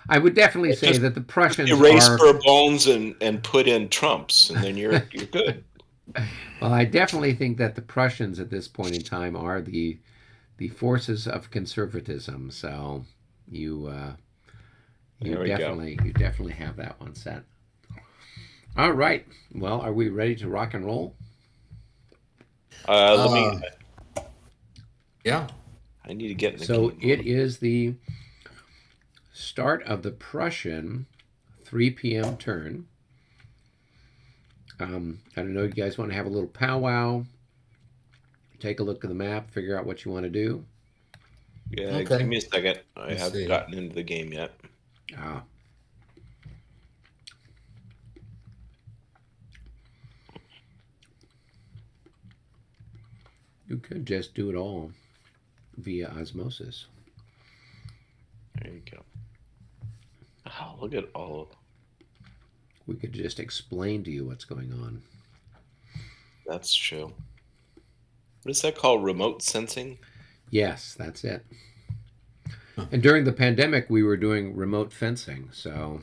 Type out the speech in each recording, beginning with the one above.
I would definitely say Just that the Prussians erase are. Bourbons and put in Trumps, and then you're good. Well, I definitely think that the Prussians at this point in time are the forces of conservatism. So you There we go. you definitely have that one set. All right. Well, are we ready to rock and roll? Let me. Yeah. I need to get in the So game it mode. is the start of the Prussian 3 p.m. turn. I don't know. You guys want to have a little powwow? Take a look at the map, figure out what you want to do. Yeah, give Okay. me a second. I Let's haven't see. gotten into the game yet. Ah, you could just do it all via osmosis. There you go. Oh, look at all. We could just explain to you what's going on. That's true. What is that called? Remote sensing? Yes, that's it. Huh. And during the pandemic, we were doing remote fencing, so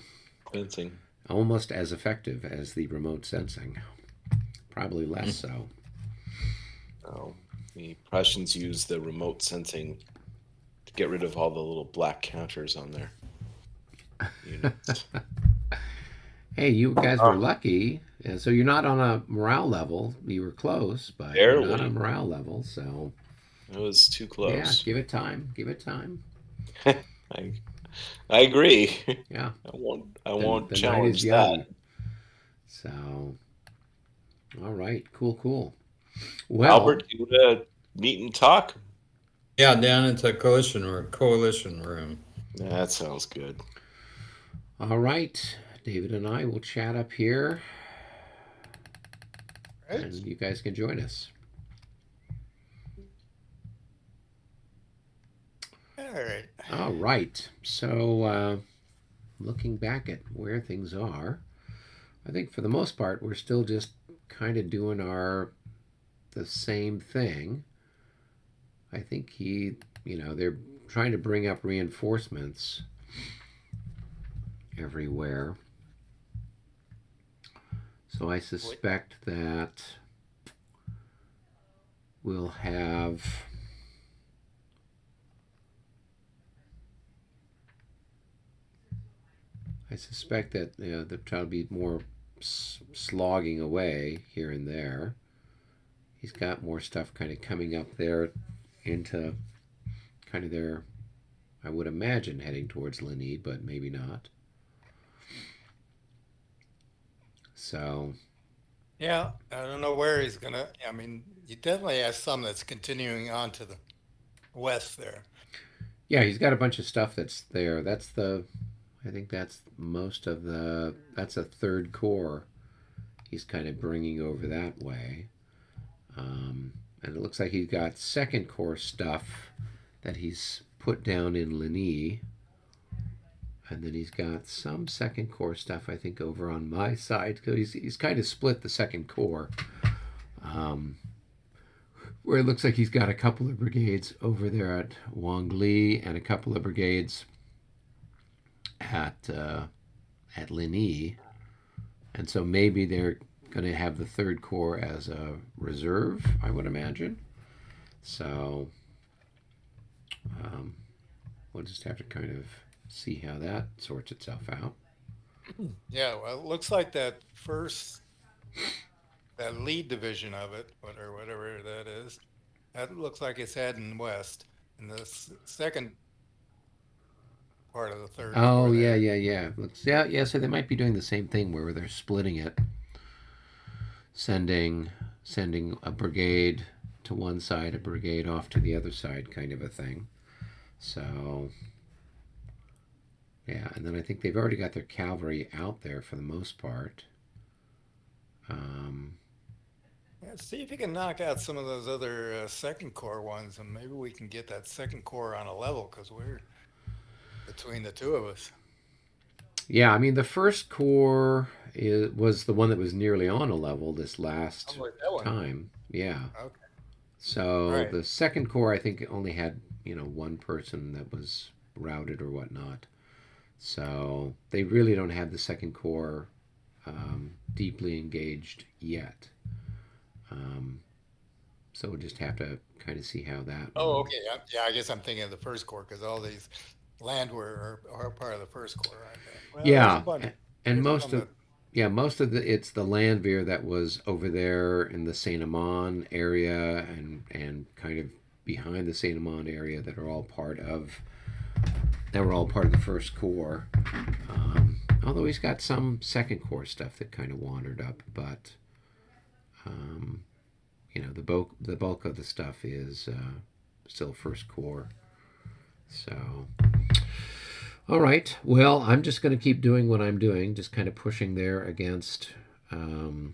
Sensing. almost as effective as the remote sensing. Probably less Mm. so. Oh, the Prussians use the remote sensing to get rid of all the little black counters on their units. Hey, you guys were Oh, lucky. And so you're not on a morale level. You were close, but you're not on a barely. morale level. So It was too yeah, close. give it time. Give it time. I I agree. Yeah, I the won't the night is challenge that. young. So all right, cool, cool. Well, Albert, you want to meet and talk? Yeah, down into coalition room. That sounds good. all right. David and I will chat up here, Right? and you guys can join us. All right. All right. So looking back at where things are, I think for the most part we're still just kind of doing the same thing. I think they're trying to bring up reinforcements everywhere. So I Wait. suspect that we'll have. I suspect that there'll be more slogging away here and there. He's got more stuff kind of coming up there into kind of their, I would imagine, heading towards Ligny, but maybe not. So, Yeah, I don't know where he's gonna. I mean, you definitely have some that's continuing on to the west there. yeah, he's got a bunch of stuff that's there. I think that's most of that's a third core he's kind of bringing over that way. And it looks like he's got second core stuff that he's put down in Ligny. And then he's got some second core stuff, I think, over on my side. Because he's kind of split the second core. Um, where it looks like he's got a couple of brigades over there at Wangli and a couple of brigades at Ligny. And so maybe they're going to have the third corps as a reserve, I would imagine. So um, we'll just have to kind of see how that sorts itself out. Yeah, well, it looks like that lead division of it, whatever that is, that looks like it's heading west, and the second part of the third Oh corps yeah, there. yeah, yeah. Yeah, yeah. So they might be doing the same thing where they're splitting it, sending sending a brigade to one side, a brigade off to the other side, kind of a thing. So yeah, and then I think they've already got their cavalry out there for the most part. Um, Yeah, see if you can knock out some of those other second corps ones, and maybe we can get that second corps on a level because we're between the two of us. yeah, I mean the first was the one that was nearly on a level this I'm last with that one. time. Yeah. Okay. So Right. the second corps, I think, only had one person that was routed or whatnot. So they really don't have the second corps deeply engaged yet. So we'll just have to kind of see how that. Oh, okay. Yeah, I guess I'm thinking of the first corps because all these land are part of the first corps, aren't they? Well, there's a Yeah, bunch. and There's most some of it's the Landwehr that was over there in the Saint Amand area and kind of behind the Saint Amand area that were all part of the first corps. Although he's got some second corps stuff that kind of wandered up, but the bulk of the stuff is still first corps. So, all right. Well, I'm just going to keep doing what I'm doing, just kind of pushing there against, those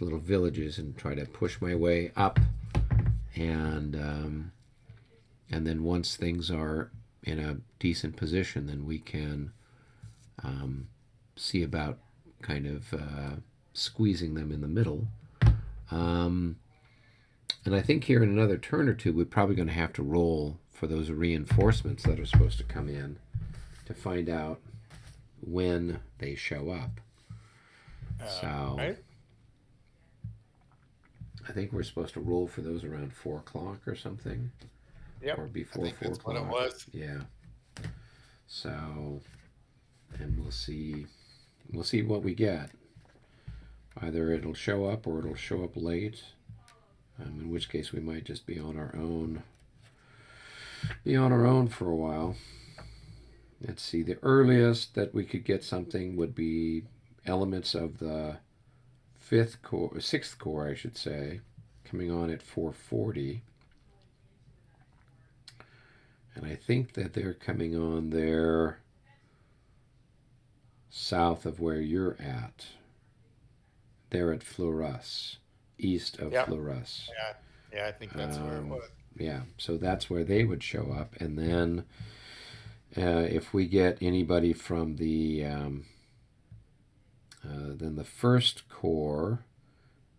little villages and try to push my way up, and then once things are in a decent position, then we can see about kind of squeezing them in the middle. And I think here in another turn or two, we're probably going to have to roll for those reinforcements that are supposed to come in to find out when they show up. So right? I think we're supposed to roll for those around 4 o'clock or something. Yep. Or before I think 4 that's what o'clock. it was. Yeah. So, and we'll see what we get. Either it'll show up or it'll show up late. In which case we might just be on our own. For a while. Let's see. The earliest that we could get something would be elements of the sixth corps, I should say, coming on at 4:40. And I think that they're coming on there south of where you're at. They're at Fleurus, east of Fleurus. Yeah, I think that's where it was. Yeah, so that's where they would show up. And then if we get anybody from then the first corps,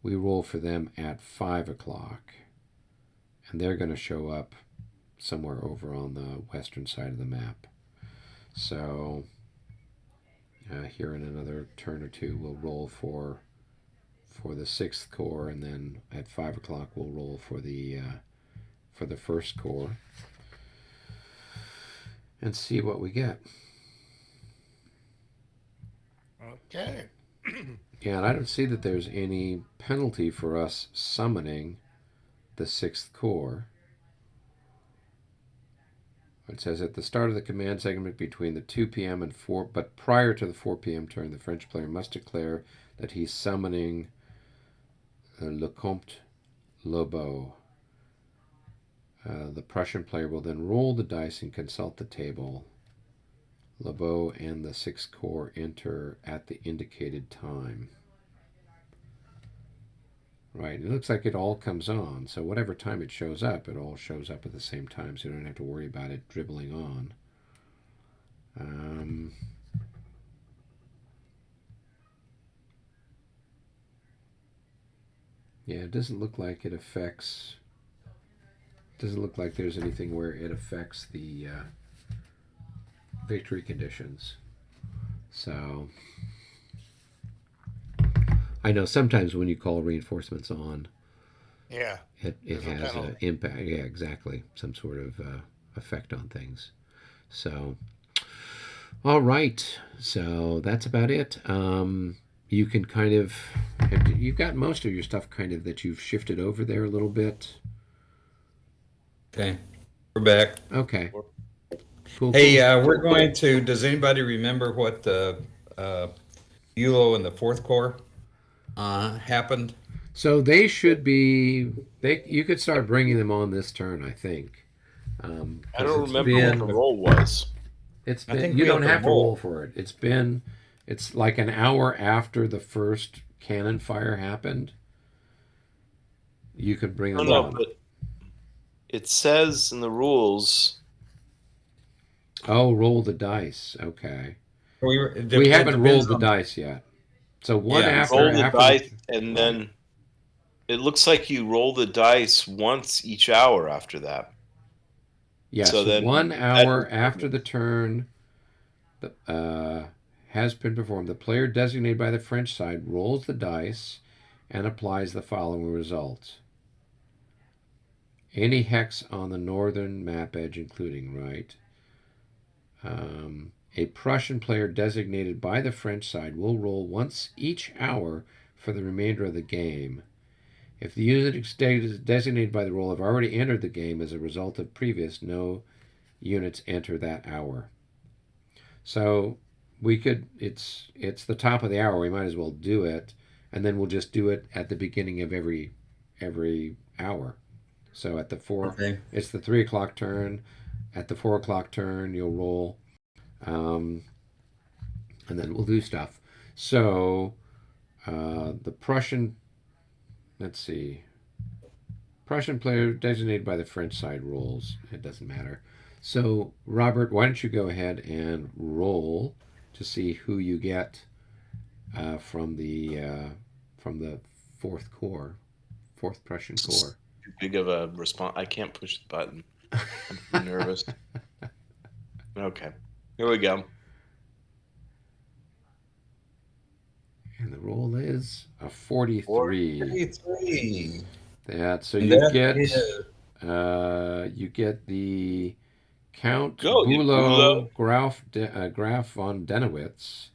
we roll for them at 5 o'clock. And they're going to show up somewhere over on the western side of the map. So here in another turn or two, we'll roll for the 6th corps, and then at 5 o'clock we'll roll for the first corps and see what we get. Okay. Yeah, and I don't see that there's any penalty for us summoning the 6th corps. It says at the start of the command segment between the 2 p.m. and 4, but prior to the 4 p.m. turn, the French player must declare that he's summoning Le Comte Lobo. The Prussian player will then roll the dice and consult the table. Lobo and the 6th corps enter at the indicated time. Right, it looks like it all comes on. So whatever time it shows up, it all shows up at the same time, so you don't have to worry about it dribbling on. Yeah, it doesn't look like it affects... Doesn't look like there's anything where it affects the victory conditions. So I know sometimes when you call reinforcements on, Yeah. it has an impact. Yeah, exactly. Some sort of effect on things. So, all right. So that's about it. You can kind of, you've got most of your stuff kind of that you've shifted over there a little bit. Okay, we're back. Okay. Cool. Hey, we're going to. Does anybody remember what the Bulow and the 4th Corps happened? So they should be. You could start bringing them on this turn, I think. I don't remember what the roll was. It's been. You don't have to roll for it. It's like an hour after the first cannon fire happened. You could bring them on. But it says in the rules. Oh, roll the dice. Okay. We haven't rolled the dice yet. So one after. Roll the dice, and then it looks like you roll the dice once each hour after that. Yeah. So then one hour after the turn, has been performed. The player designated by the French side rolls the dice and applies the following results. Any hex on the northern map edge, including right. A Prussian player designated by the French side will roll once each hour for the remainder of the game. If the units designated by the roll have already entered the game as a result of previous, no units enter that hour. So we could, it's the top of the hour, we might as well do it, and then we'll just do it at the beginning of every hour. So at the it's the 3 o'clock turn. At the 4 o'clock turn, you'll roll, and then we'll do stuff. So the Prussian, let's see, Prussian player designated by the French side rolls. It doesn't matter. So Robert, why don't you go ahead and roll to see who you get from the fourth Prussian corps. Too big of a response. I can't push the button. I'm too nervous. Okay, here we go. And the roll is a 43. 43. So And you that get is- you get the Count Go, you Bülow Graf von Denowitz.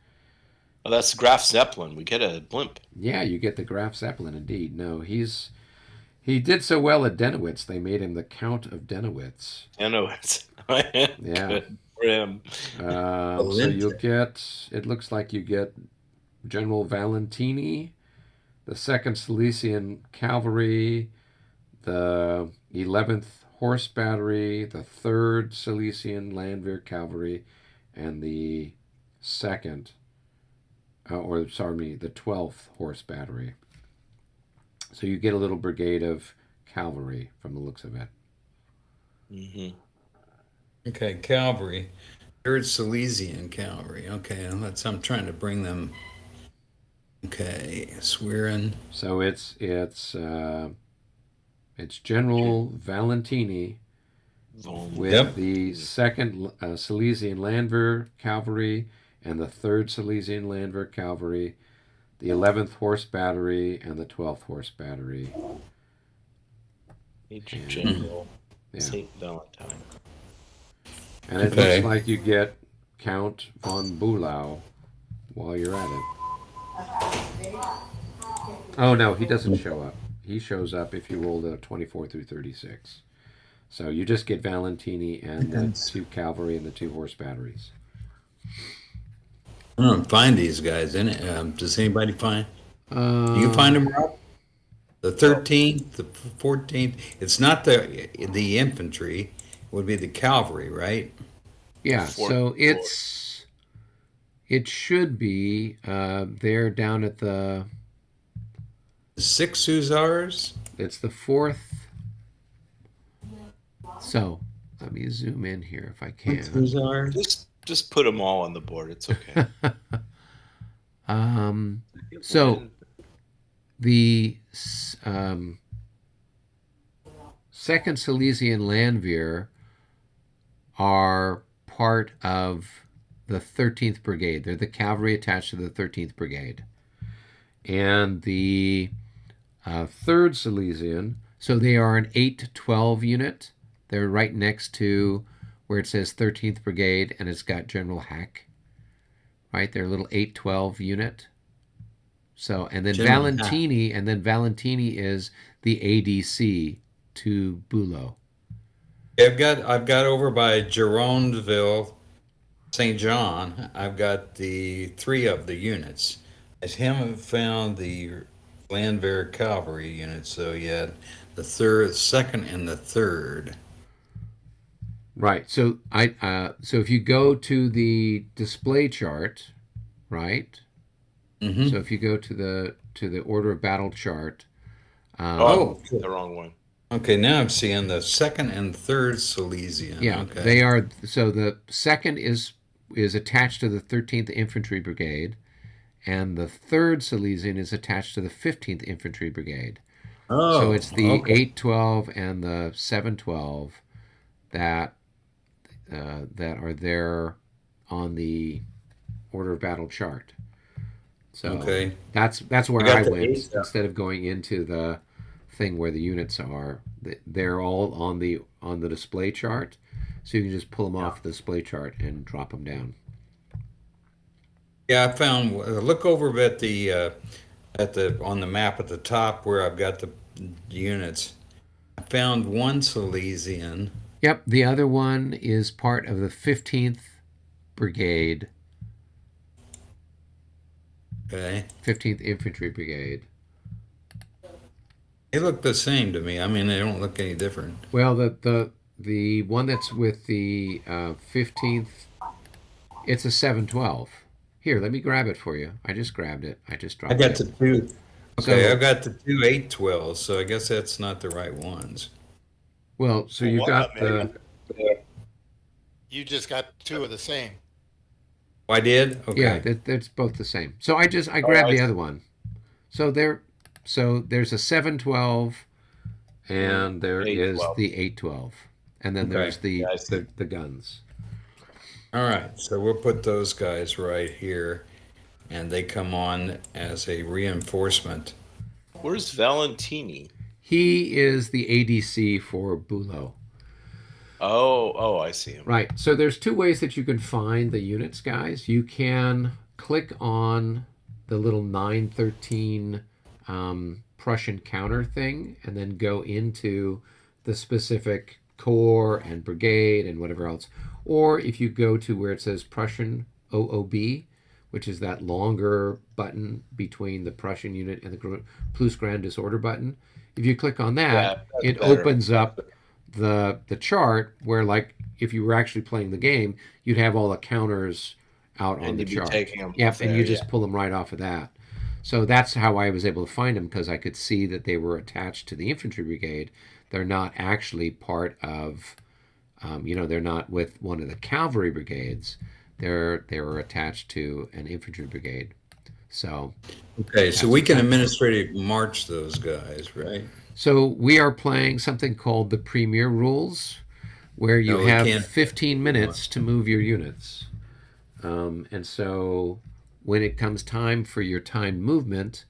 Oh, that's Graf Zeppelin. We get a blimp. Yeah, you get the Graf Zeppelin indeed. No, he did so well at Denowitz, they made him the Count of Denowitz. Denowitz. Yeah. Good for him. So you'll get, it looks like you get General Valentini, the 2nd Silesian Cavalry, the 11th Horse Battery, the 3rd Silesian Landwehr Cavalry, and the 12th Horse Battery. So you get a little brigade of cavalry from the looks of it. Mm-hmm. Okay, cavalry. 3rd Silesian Cavalry. Okay, I'm trying to bring them. Okay, swearing. So it's General Valentini with the 2nd Silesian Landwehr Cavalry and the 3rd Silesian Landwehr Cavalry, the 11th Horse Battery, and the 12th Horse Battery. Major General St. Valentine. And it looks like you get Count von Bülow while you're at it. Oh, no, he doesn't show up. He shows up if you roll the 24 through 36. So you just get Valentini and the 2 cavalry and the 2 horse batteries. I don't find these guys in it. Does anybody find? Do you find them, Rob? The 13th, the 14th. It's not the infantry. It would be the cavalry, right? Yeah. So it should be there down at the 6 Hussars. It's the 4th. So let me zoom in here if I can. Hussars. Just put them all on the board. It's okay. So the 2nd Silesian Landwehr are part of the 13th Brigade. They're the cavalry attached to the 13th Brigade. And the 3rd Silesian, so they are an 8-12 unit. They're right next to where it says 13th Brigade, and it's got General Hack. Right? They're a little 8-12 unit. So, and then Valentini is the ADC to Bülow. I've got over by Gironville, St. John. I've got the 3 of the units. I haven't found the Landwehr cavalry units, so yeah, the 2nd, and the 3rd. Right. So so if you go to the display chart, right? Mm-hmm. So if you go to the order of battle chart. The wrong one. Okay, now I'm seeing the 2nd and 3rd Silesian. Yeah, okay. they are. So the 2nd is attached to the 13th Infantry Brigade, and the 3rd Silesian is attached to the 15th Infantry Brigade. Oh, so it's the 8-12 and the 7-12 that are there on the order of battle chart. So Okay. that's where I got I the went eight, instead of going into the thing where the units are. They're all on the display chart, so you can just pull them off the display chart and drop them down. Yeah, I found. Look over at the on the map at the top where I've got the units. I found one Silesian. Yep, the other one is part of the 15th Brigade, Okay, 15th Infantry Brigade. they look the same to me. I mean, they don't look any different. Well, the one that's with the 15th, it's a 712. Here, let me grab it for you. I just grabbed it. I just dropped I got it. the two. Okay, So- I've got the two 812s, so I guess that's not the right ones. Well, so you've Well, got maybe. the You just got two of the same. Oh, I did. Okay. yeah, it's both the same. So I grabbed the other one. So there's a 712, and there is 812. the 812, and then Okay. there's the Yeah, I see. the guns. All right, so we'll put those guys right here, and they come on as a reinforcement. Where's Valentini? He is the ADC for Bulow. Oh, I see him. Right. So there's two ways that you can find the units, guys. You can click on the little 913 Prussian counter thing and then go into the specific corps and brigade and whatever else. Or if you go to where it says Prussian OOB, which is that longer button between the Prussian unit and the Plus Grand Disorder button, if you click on that, Yeah, that's it better. opens up the chart where, like, if you were actually playing the game, you'd have all the counters out on And the you'd be chart. taking them Yep, off and there, you just yeah. pull them right off of that. So that's how I was able to find them, because I could see that they were attached to the infantry brigade. They're not actually part of, they're not with one of the cavalry brigades. They were attached to an infantry brigade. So Okay, so we can administratively march those guys, right? So we are playing something called the Premier Rules, where you No, we have can't. 15 minutes to move your units. And so when it comes time for your timed movement,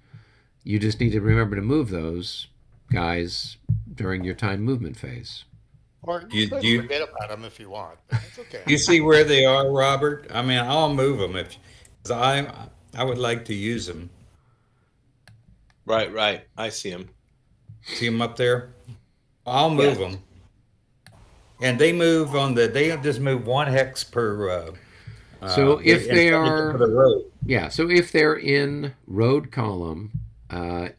you just need to remember to move those guys during your timed movement phase. Or You- you could you- forget about them if you want. But that's okay. You see where they are, Robert? I mean, I'll move them if 'cause I would like to use them. Right. I see him. See them up there? I'll move them. And they move they just move one hex per. So if they instead of are- for the road. Yeah, so if they're in road column,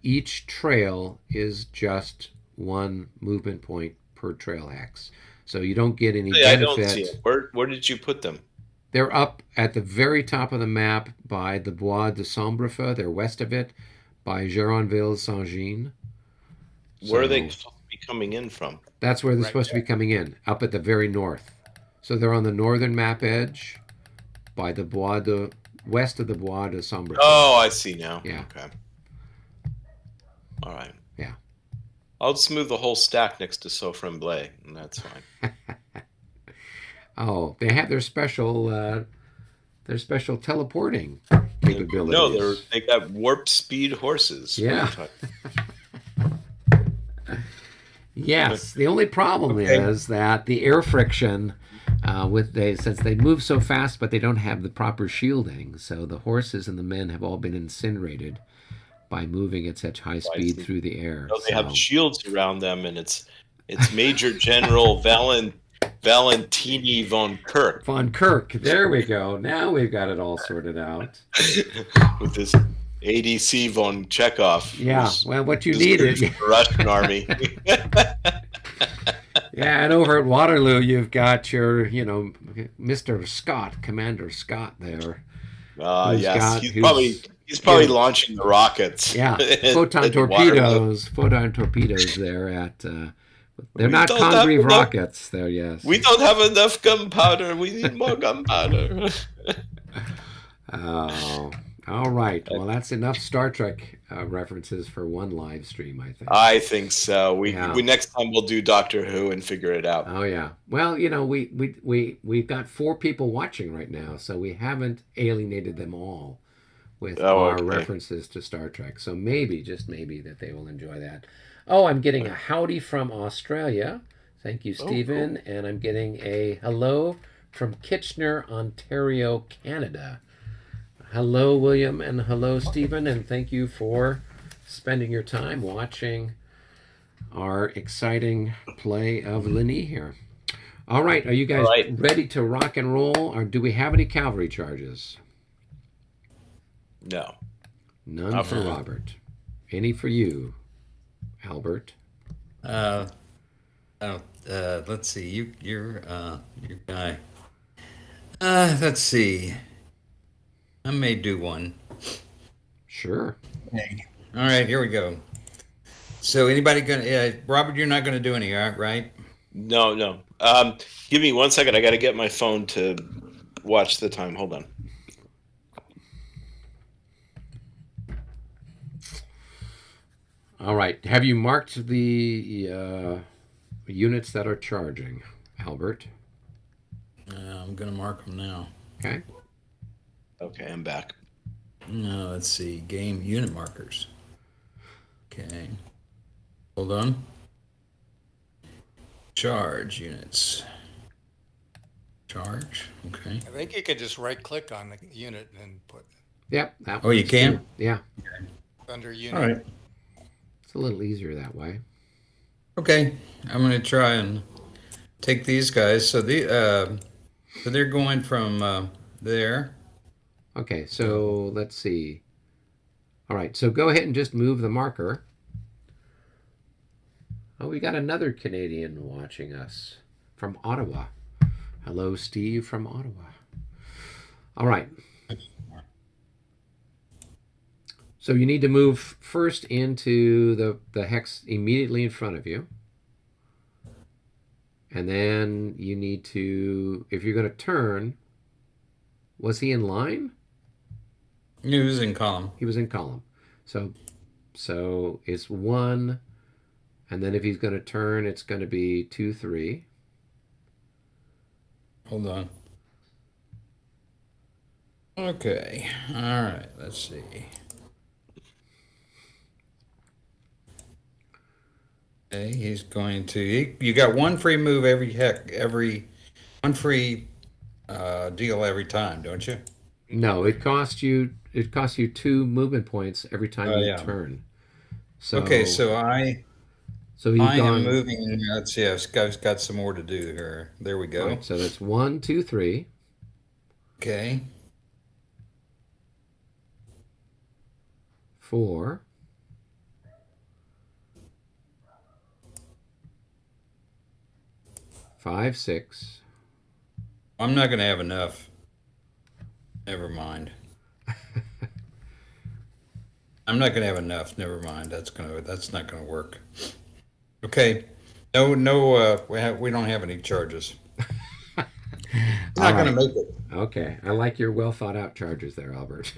each trail is just one movement point per trail hex. So you don't get any Hey, I don't see benefit. him. Where did you put them? They're up at the very top of the map by the Bois de Sombrefa. They're west of it by Géronville Saint-Jean. Where are they So supposed to be coming in from? that's where they're Right supposed to be coming in, up at the very north. So they're on the northern map edge by the west of the Bois de Sombrefa. Oh, I see now. Yeah. Okay. All right. Yeah. I'll just move the whole stack next to Saufremblay, and that's fine. Oh, they have their special teleporting capabilities. No, they got warp speed horses. What are you Yeah. talking- Yes, the only problem Okay. is that the air friction since they move so fast, but they don't have the proper shielding, so the horses and the men have all been incinerated by moving at such high speed see. through the air. No, they have So- shields around them, and it's Major General Valentini von Kirk Von Kirk, there we go. Now we've got it all sorted out. with this ADC von Chekhov. Yeah, who's well, what you recruited needed. from the Russian army. Yeah, and over at Waterloo, you've got your, Mr. Scott, Commander Scott there. Who's Yes, got- he's who's- probably launching the rockets. Yeah, at photon Waterloo. torpedoes there at. They're We not don't have Congreve enough- rockets there, yes. We don't have enough gunpowder. We need more gunpowder. Oh, All right. Well, that's enough Star Trek references for one live stream, I think. I think so. Yeah. We next time we'll do Doctor Who and figure it out. Oh yeah. Well, you know, we've got 4 people watching right now, so we haven't alienated them all with our Okay. references to Star Trek. So maybe, just maybe, that they will enjoy that. Oh, I'm getting a howdy from Australia. Thank you, Stephen. Cool. And I'm getting a hello from Kitchener, Ontario, Canada. Hello, William, and hello, Stephen, and thank you for spending your time watching our exciting play of Ligny here. All right, are you guys ready to rock and roll, or do we have any cavalry charges? No. None for Robert. Any for you, Albert? Let's see. You're your guy. Let's see. I may do one. Sure. Okay. All right, here we go. So anybody gonna? Robert, you're not gonna do any, right? No. Give me 1 second. I got to get my phone to watch the time. Hold on. All right. Have you marked the units that are charging, Albert? I'm gonna mark them now. Okay. Okay, I'm back. Let's see. Game unit markers. Okay. Hold on. Charge units. Charge. Okay. I think you could just right-click on the unit and put Yep. That Oh, you one's can? too. Yeah. under unit. All right. It's a little easier that way. Okay. I'm gonna try and take these guys. So they're going from there. Okay, so let's see. All right, so go ahead and just move the marker. Oh, we got another Canadian watching us from Ottawa. Hello, Steve from Ottawa. All right. So you need to move first into the hex immediately in front of you. And then you need to, if you're going to turn, was he in line? He was in column. He was in column. So it's 1, and then if he's going to turn, it's going to be 2, 3. Hold on. Okay. All right. Let's see. Okay, he's going to. You got one free move every one free deal every time, don't you? No, it costs you 2 movement points every time you turn. So okay, so I he's am moving. Let's see. I've got some more to do here. There we go. Right, so that's 1, 2, 3. Okay. 4. 5, 6. I'm not going to have enough. Never mind. I'm not going to have enough. Never mind. That's not going to work. Okay. No. We don't have any charges. Not going to make it. Okay, I like your well thought out charges there, Albert.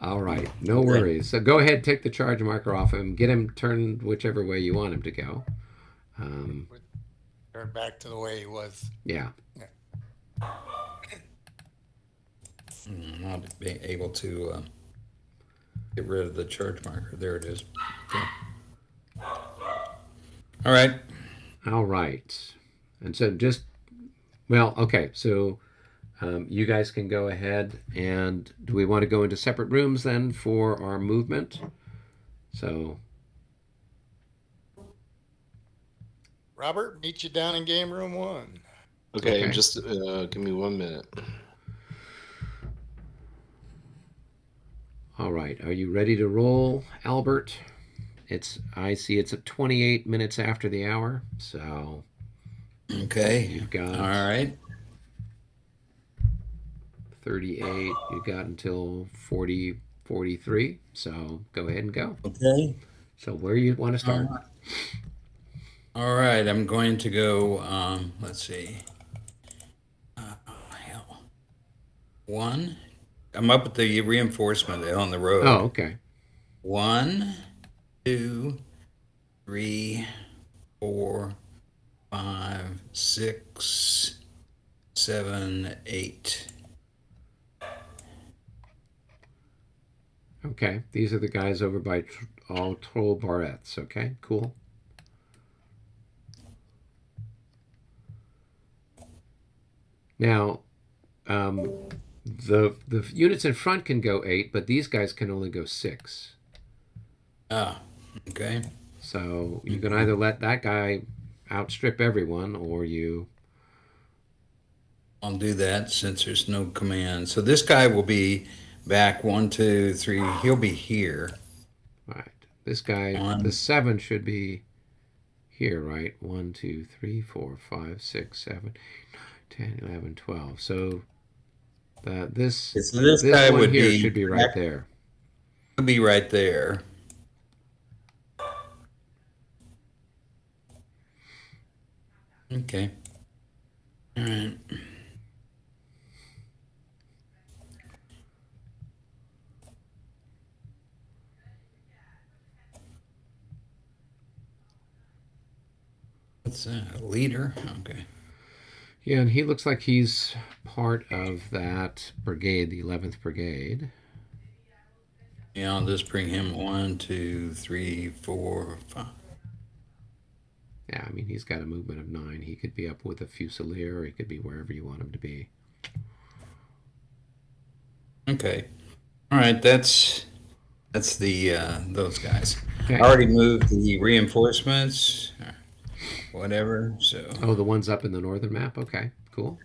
All right, no worries. So go ahead, take the charge marker off him, get him turned whichever way you want him to go. Turn back to the way he was. Yeah. I'm not being able to get rid of the charge marker. There it is. Okay. All right. All right. And so okay, so you guys can go ahead, and do we want to go into separate rooms then for our movement? So Robert, meet you down in game room 1. Okay. Just give me 1 minute. all right, are you ready to roll, Albert? I see it's at 28 minutes after the hour, so Okay. you've got All right. 38, you got until 40, 43, so go ahead and go. Okay. So where you want to start? All right. I'm going to go. Let's see. Hell. 1. I'm up at the reinforcement on the road. Oh, okay. 1, 2, 3, 4, 5, 6, 7, 8. Okay. These are the guys over by all troll barrettes. Okay, cool. Now, the units in front can go 8, but these guys can only go 6. Ah, okay. So you can either let that guy outstrip everyone, or you. I'll do that since there's no command. So this guy will be back 1, 2, 3. He'll be here. Right. This guy, One. the 7 should be here, right? 1, 2, 3, 4, 5, 6, 7, 10, 11, 12. So this This guy one would here be should be right back- there. He'll be right there. Okay. All right. What's that? A leader? Okay. Yeah, and he looks like he's part of that brigade, the 11th Brigade. Yeah, I'll just bring him 1, 2, 3, 4, 5. Yeah, I mean, he's got a movement of 9. He could be up with a Fusilier, or he could be wherever you want him to be. Okay. All right, that's the those guys. Okay. I already moved the reinforcements, whatever. So Oh, the ones up in the northern map? Okay, cool.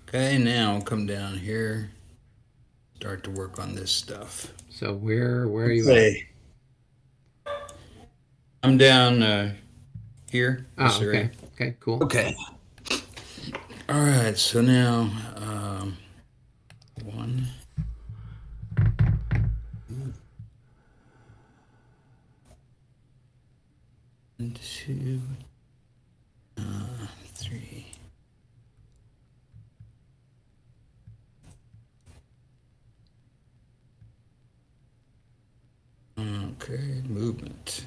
okay, now come down here, start to work on this stuff. So where are you at? Okay. I'm down here. Oh, Missouri. okay. Okay, cool. Okay. All right, so now 1. 2, 3. Okay, movement.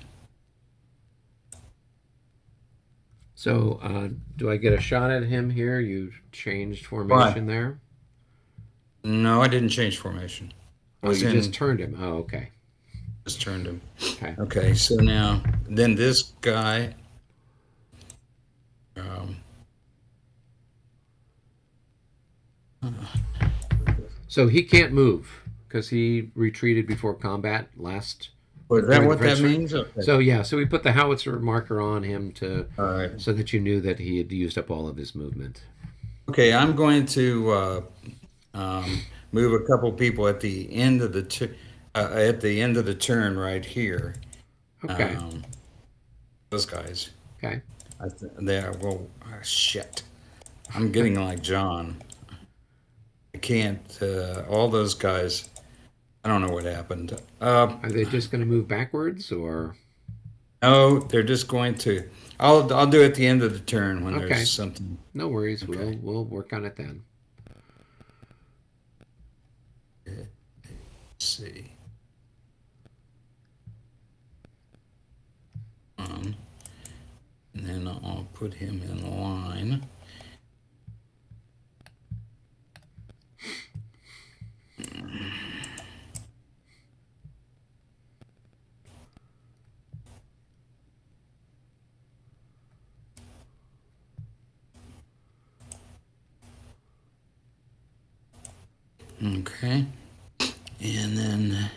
So do I get a shot at him here? You changed formation there? No, I didn't change formation. Oh, you just turned him. Oh, okay. Just turned him. Okay. Okay, so now, then this guy. So he can't move because he retreated before combat last. Was that during what the that French- means? Okay. So yeah, so we put the howitzer marker on him All right. so that you knew that he had used up all of his movement. Okay, I'm going to move a couple people at the end of the turn right here. Okay. Those guys. Okay. Shit. I'm getting like John. I can't. All those guys. I don't know what happened. Are they just going to move backwards, or? No, they're just going to. I'll do it at the end of the turn when Okay. there's something. No worries. Okay. We'll work on it then. Let's see. And then I'll put him in line. Okay. And then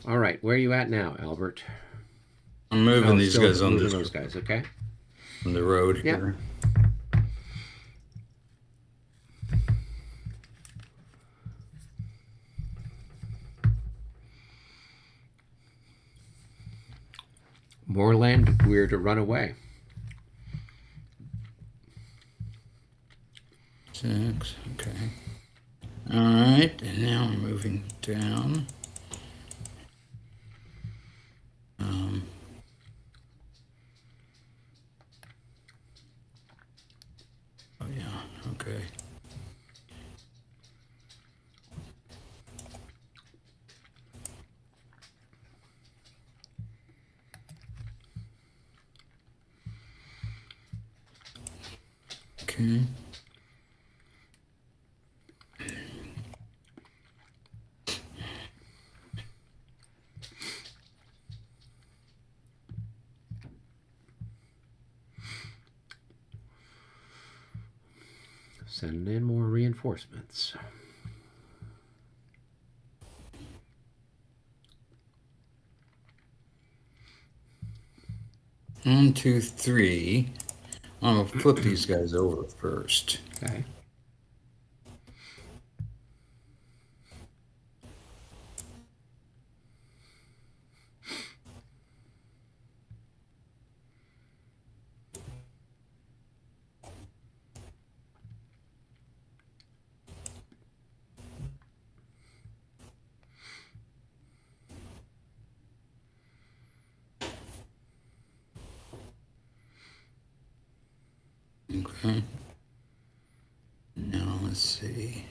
All right, where are you at now, Albert? I'm moving these still guys on moving this those guys. Okay. on the road Yep. here. More land. We're to run away. 6. Okay. All right, and now I'm moving down. Oh yeah. Okay. Okay. Sending in more reinforcements. One, two, three. I'm gonna flip these guys over first. Okay. Okay. Now let's see.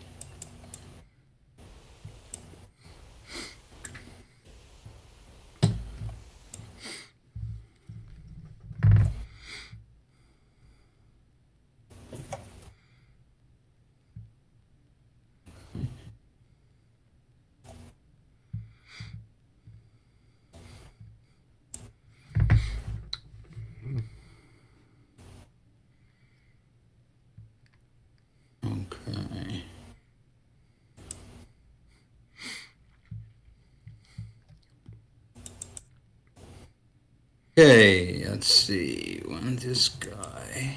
Okay. Okay, let's see. One, this guy.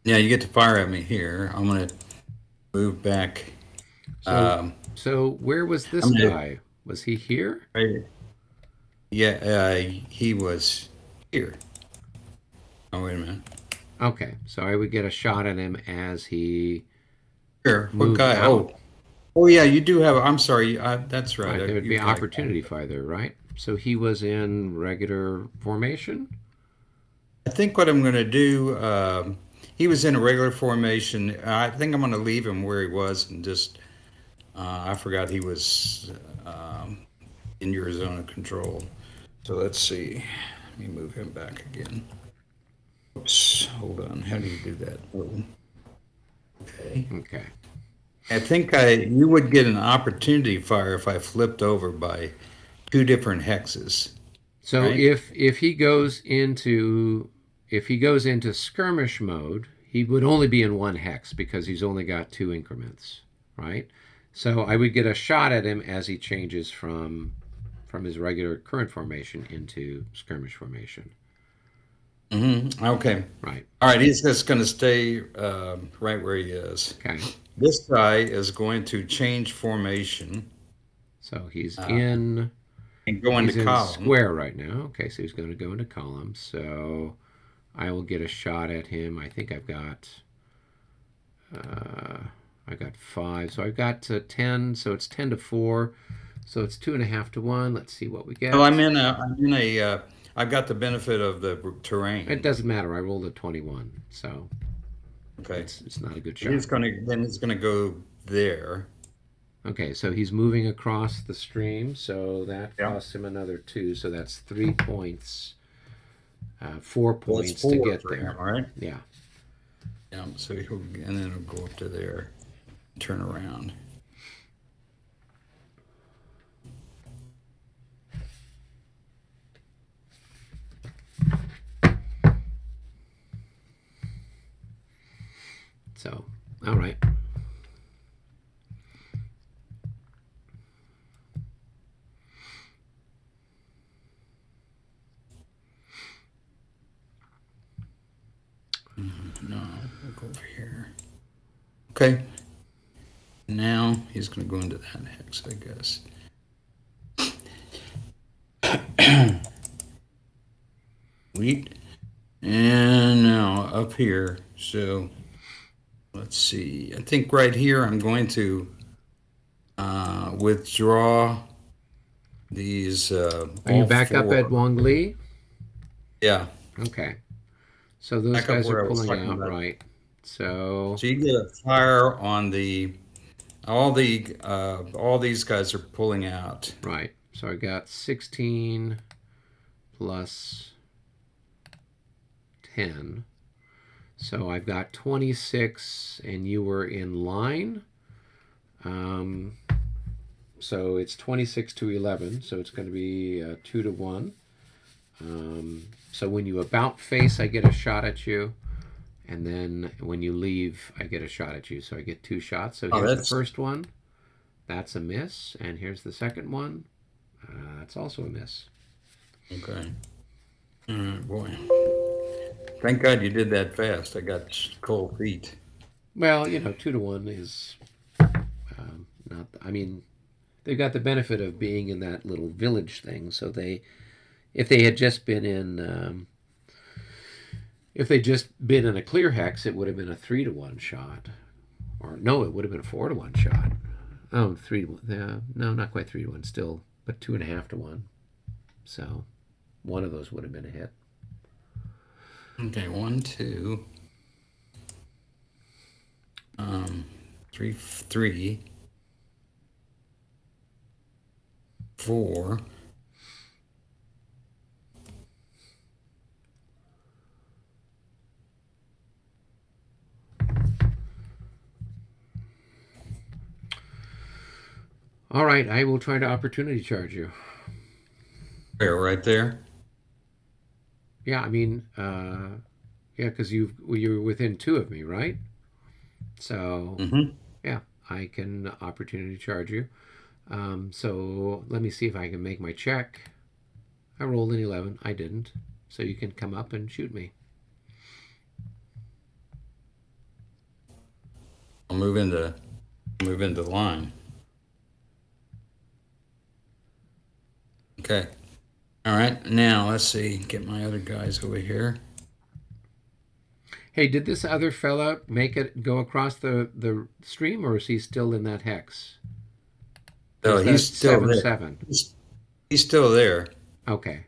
Yeah, you get to fire at me here. I'm gonna move back. So where was this I'm gonna- guy? Was he here? Right. Yeah, he was here. Oh, wait a minute. Okay, so I would get a shot at him as he. Here, what Moved guy? out. Oh, yeah, you do have. I'm sorry. That's right. Right, there would You've be got- opportunity fire there, right? So he was in regular formation. I think what I'm going to do. He was in a regular formation. I think I'm going to leave him where he was and just. I forgot he was in your zone of control. So let's see. Let me move him back again. Oops. Hold on. How do you do that? Oh. Okay. Okay. I think you would get an opportunity fire if I flipped over by 2 different hexes. So Right. if he goes into skirmish mode, he would only be in 1 hex because he's only got 2 increments, right? So I would get a shot at him as he changes from his regular current formation into skirmish formation. Mm-hmm. Okay. Right. All right. He's just going to stay right where he is. Okay. This guy is going to change formation So he's in and go into he's in column. square right now. Okay, so he's going to go into column. So I will get a shot at him. I think I've got I got 5. So I've got 10. So it's 10 to 4. So it's 2.5 to 1. Let's see what we get. Well, I've got the benefit of the terrain. It doesn't matter. I rolled a 21, so Okay. it's not a good shot. He's going to go there. Okay, so he's moving across the stream, so that Yeah. costs him another 2, so that's 3 points. 4 Well, it's points to 4 get for there. him, right? Yeah. Yeah. So he'll, and then it'll go up to there, turn around. So, all right. No, we'll go over here. Okay. Now he's going to go into that hex, I guess. Wheat. And now up here. So let's see. I think right here I'm going to withdraw these. Are you back up at Wang Li? Yeah. Okay. So those Back up guys where are I was pulling talking out, about. right? So So you get a fire on the all these guys are pulling out. right. So I got 16 plus 10. So I've got 26, and you were in line. So it's 26 to 11. So it's going to be 2 to 1. So when you about face, I get a shot at you. And then when you leave, I get a shot at you. So I get 2 shots. So here's the first one. That's a miss. And here's the second one. That's also a miss. Okay. All right, boy. Thank God you did that fast. I got cold feet. Well, 2 to 1 is not. I mean, they've got the benefit of being in that little village thing. So if they had just been in, if they'd just been in a clear hex, it would have been a 3 to 1 shot, or no, it would have been a 4 to 1 shot. Oh, 3 to 1. Yeah, no, not quite 3 to 1 still, but 2.5 to 1. So one of those would have been a hit. Okay, 1, 2, 3, 4. All right, I will try to opportunity charge you. There, right there. Yeah, I mean, yeah, because you're within 2 of me, right? So yeah, I can opportunity charge you. So let me see if I can make my check. I rolled an 11. I didn't. So you can come up and shoot me. I'll move into line. Okay. All right. Now let's see. Get my other guys over here. Hey, did this other fella make it go across the stream, or is he still in that hex? No, Is he's that still 7, there. 7? He's still there. Okay,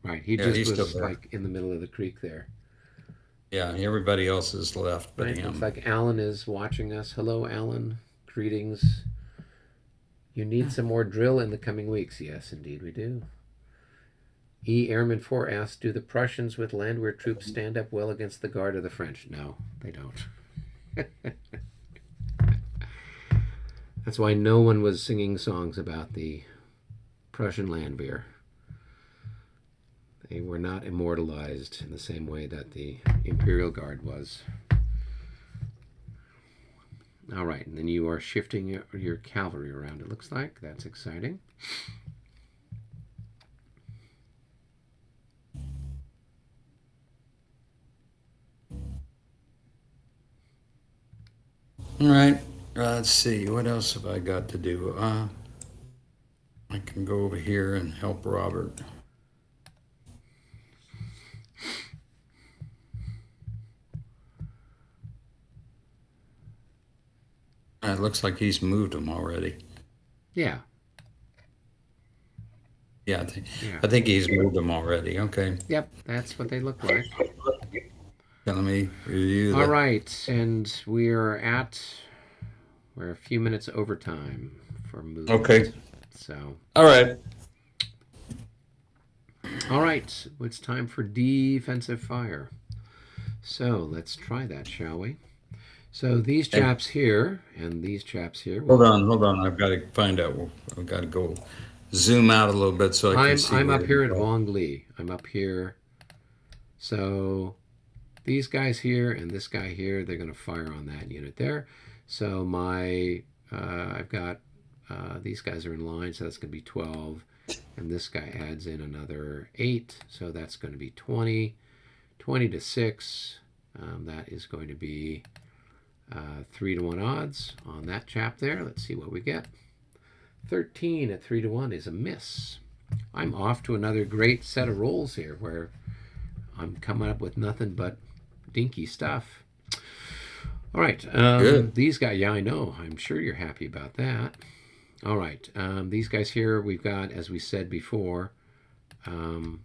right. He Yeah, he's just was still there. like in the middle of the creek there. Yeah, everybody else is left but Right. him. Looks like Alan is watching us. Hello, Alan. Greetings. You need some more drill in the coming weeks. Yes, indeed we do. E. Airman 4 asks, do the Prussians with landwehr troops stand up well against the guard of the French? No, they don't. That's why no one was singing songs about the Prussian landwehr. They were not immortalized in the same way that the Imperial Guard was. All right, and then you are shifting your cavalry around, it looks like. That's exciting. All right. Let's see. What else have I got to do? I can go over here and help Robert. It looks like he's moved them already. Yeah. Yeah, I think he's moved them already. Okay. Yep, that's what they look like. Let me review All right, and we're a few minutes over time for movement. Okay. So, All right. all right, it's time for defensive fire. So let's try that, shall we? So these Okay. chaps here and these chaps here. Hold on. I've got to find out. I've got to go zoom out a little bit so I can see. I'm where up here we at go. Wongli. I'm up here. So these guys here and this guy here, they're going to fire on that unit there. So my, I've got, these guys are in line, so that's going to be 12. And this guy adds in another 8, so that's going to be 20. 20 to 6, that is going to be 3 to 1 odds on that chap there. Let's see what we get. 13 at 3 to 1 is a miss. I'm off to another great set of rolls here where I'm coming up with nothing but dinky stuff. All right. Good. These guys, yeah, I know. I'm sure you're happy about that. All right. These guys here, we've got, as we said before, oh,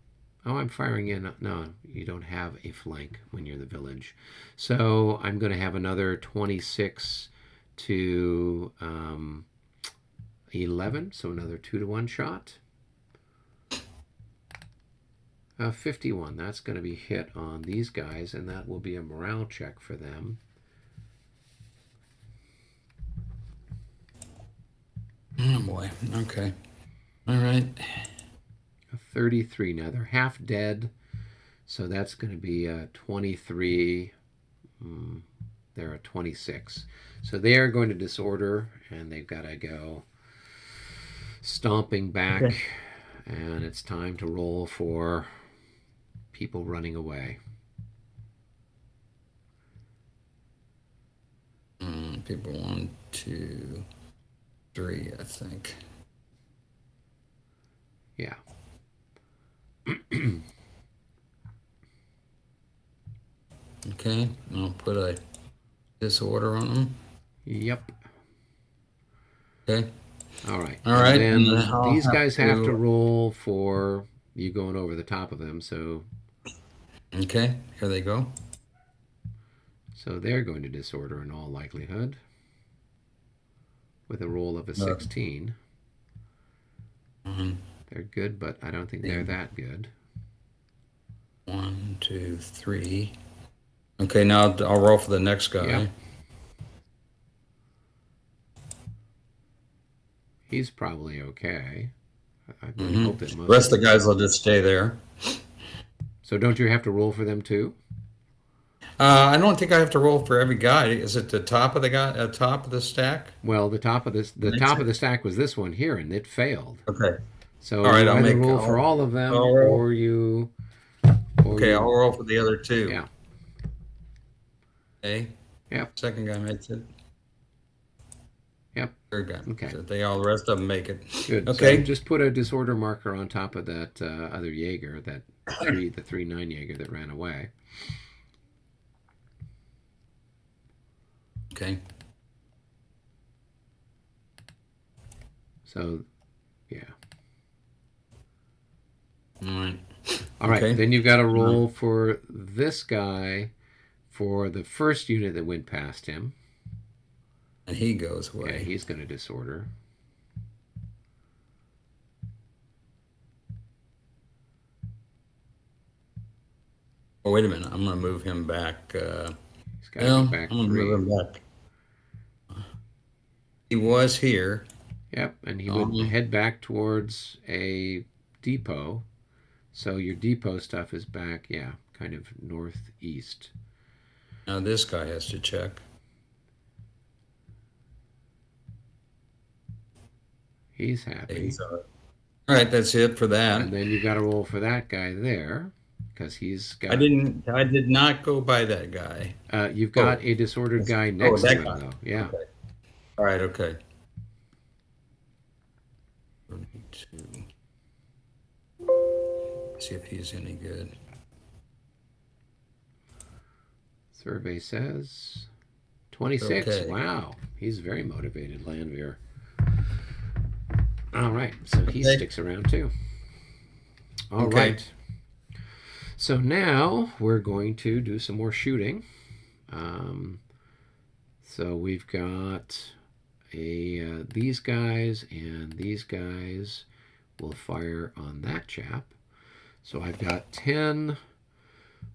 I'm firing in. No, you don't have a flank when you're the village. So I'm going to have another 26 to 11. So another 2 to 1 shot. 51. That's going to be hit on these guys, and that will be a morale check for them. Oh boy. Okay. All right. 33. Now they're half dead, so that's going to be a 23. They're a 26. So they are going to disorder, and they've got to go stomping back, Okay. and it's time to roll for people running away. People 1, 2, 3, I think. Yeah. Okay. I'll put a disorder on them. Yep. Okay. All right. All right. And And then I'll these guys have to to- roll for you going over the top of them. So Okay. Here they go. they're going to disorder in all likelihood with a roll of a 16. They're good, but I don't think they're that good. 1, 2, 3. Okay. Now I'll roll for the next guy. Yep. He's probably okay. I would hope that The most. rest of the guys will just stay there. So don't you have to roll for them too? I don't think I have to roll for every guy. Is it the top of the guy, top of the stack? Well, the top of the stack was this one here, and it failed. Okay. So All right, you I'll either make- roll for I'll- all of them, I'll roll. or you. Okay, I'll roll for the other two. Yeah. Okay. Yep. Second guy makes it. Yep. Third guy. Okay. So the rest of them make it. Good. Okay. So just put a disorder marker on top of that other Jaeger, the 3-9 Jaeger that ran away. Okay. So, yeah. All right. All right. Okay. Then you've got to roll for this guy for the first unit that went past him. And he goes Yeah, away. he's going to disorder. Oh, wait a minute. I'm going to move him back. He's got to Well, go back I'm going to 3. move him back. He was here. Yep, and he would head back towards a depot. So your depot stuff is back, yeah, kind of northeast. Now this guy has to check. He's happy. All right, that's it for that. And then you got to roll for that guy there, because he's got. I did not go by that guy. You've got a disordered guy next to that him, guy. though. Yeah. Okay. All right, okay. 32. See if he's any good. Survey says 26. Okay. Wow, he's very motivated, Landwehr. All right, so he Okay. sticks around too. All Okay. right. So now we're going to do some more shooting. So we've got these guys and these guys will fire on that chap. So I've got 10